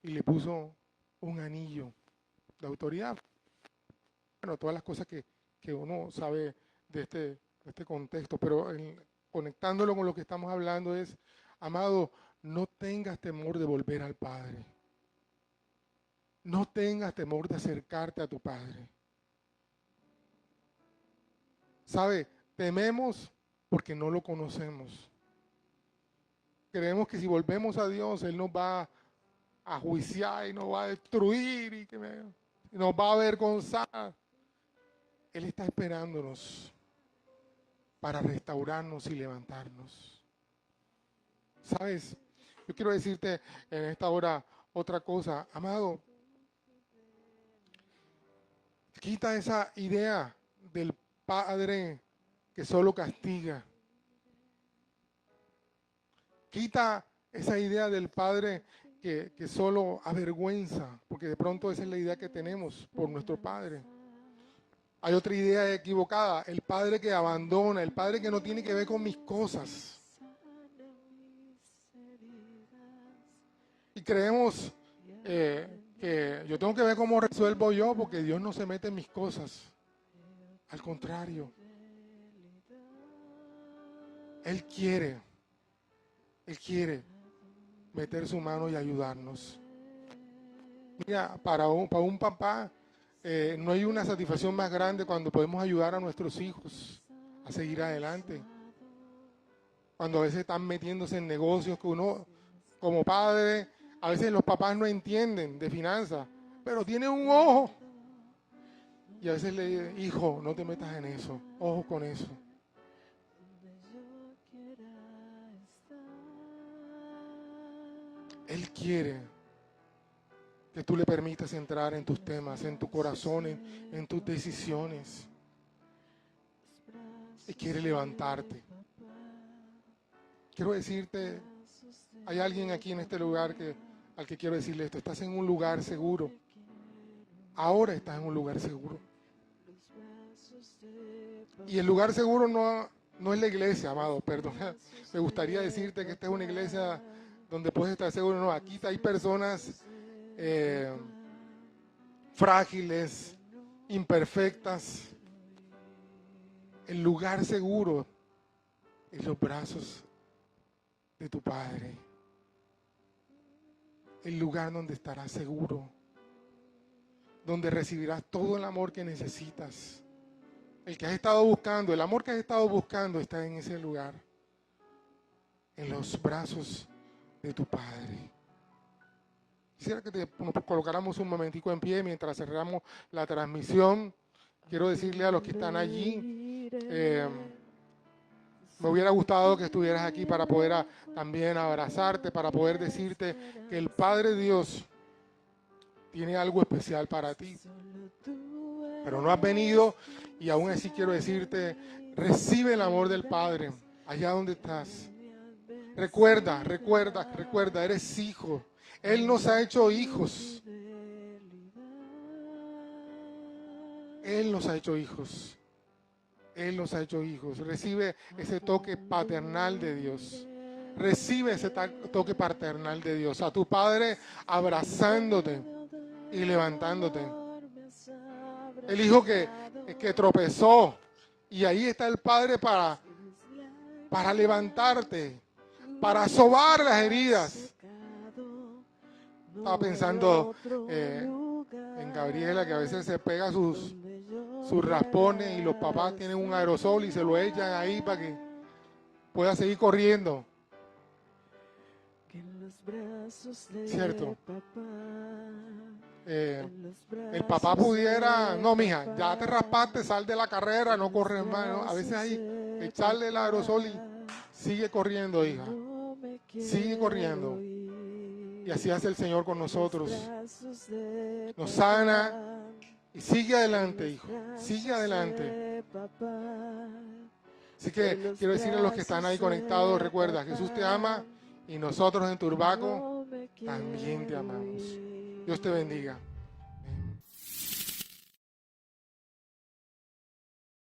y le puso un anillo de autoridad. Bueno, todas las cosas que uno sabe de este contexto, pero conectándolo con lo que estamos hablando es, amado, no tengas temor de volver al Padre. No tengas temor de acercarte a tu Padre. ¿Sabe? Tememos porque no lo conocemos. Creemos que si volvemos a Dios, Él nos va a juiciar y nos va a destruir y nos va a avergonzar. Él está esperándonos para restaurarnos y levantarnos. ¿Sabes? Yo quiero decirte en esta hora otra cosa. Amado, quita esa idea del Padre que solo castiga. Quita esa idea del Padre que solo avergüenza, porque de pronto esa es la idea que tenemos por nuestro Padre. Hay otra idea equivocada, el Padre que abandona, el Padre que no tiene que ver con mis cosas. Y creemos que yo tengo que ver cómo resuelvo yo, porque Dios no se mete en mis cosas. Al contrario, Él quiere meter su mano y ayudarnos. Mira, para un papá no hay una satisfacción más grande cuando podemos ayudar a nuestros hijos a seguir adelante. Cuando a veces están metiéndose en negocios que uno, como padre, a veces los papás no entienden de finanzas, pero tienen un ojo. Y a veces le digo, hijo, no te metas en eso, ojo con eso. Él quiere que tú le permitas entrar en tus temas, en tu corazón, en tus decisiones. Y quiere levantarte. Quiero decirte, hay alguien aquí en este lugar al que quiero decirle esto. Estás en un lugar seguro. Ahora estás en un lugar seguro. Y el lugar seguro no es la iglesia, amado, perdona. Me gustaría decirte que esta es una iglesia donde puedes estar seguro. No, aquí hay personas frágiles, imperfectas. El lugar seguro es los brazos de tu Padre. El lugar donde estarás seguro, donde recibirás todo el amor que necesitas. El que has estado buscando, el amor que has estado buscando está en ese lugar, en los brazos de tu Padre. Quisiera que nos colocáramos un momentico en pie mientras cerramos la transmisión. Quiero decirle a los que están allí, me hubiera gustado que estuvieras aquí para poder también abrazarte, para poder decirte que el Padre Dios tiene algo especial para ti. Pero no has venido y aún así quiero decirte, recibe el amor del Padre allá donde estás. Recuerda, eres hijo. Él nos ha hecho hijos. Él nos ha hecho hijos. Él nos ha hecho hijos. Recibe ese toque paternal de Dios. Recibe ese toque paternal de Dios. A tu Padre abrazándote y levantándote. El hijo que tropezó. Y ahí está el Padre para levantarte, para sobar las heridas. Estaba pensando en Gabriela, que a veces se pega sus raspones y los papás tienen un aerosol y se lo echan ahí para que pueda seguir corriendo. ¿Cierto? El papá pudiera, no, mija, ya te raspaste, sal de la carrera, no corres más, ¿no? A veces hay echarle el aerosol y sigue corriendo, hija. Sigue corriendo. Y así hace el Señor con nosotros. Nos sana y sigue adelante, hijo. Sigue adelante. Así que quiero decirle a los que están ahí conectados, recuerda, Jesús te ama y nosotros en Turbaco también te amamos. Dios te bendiga.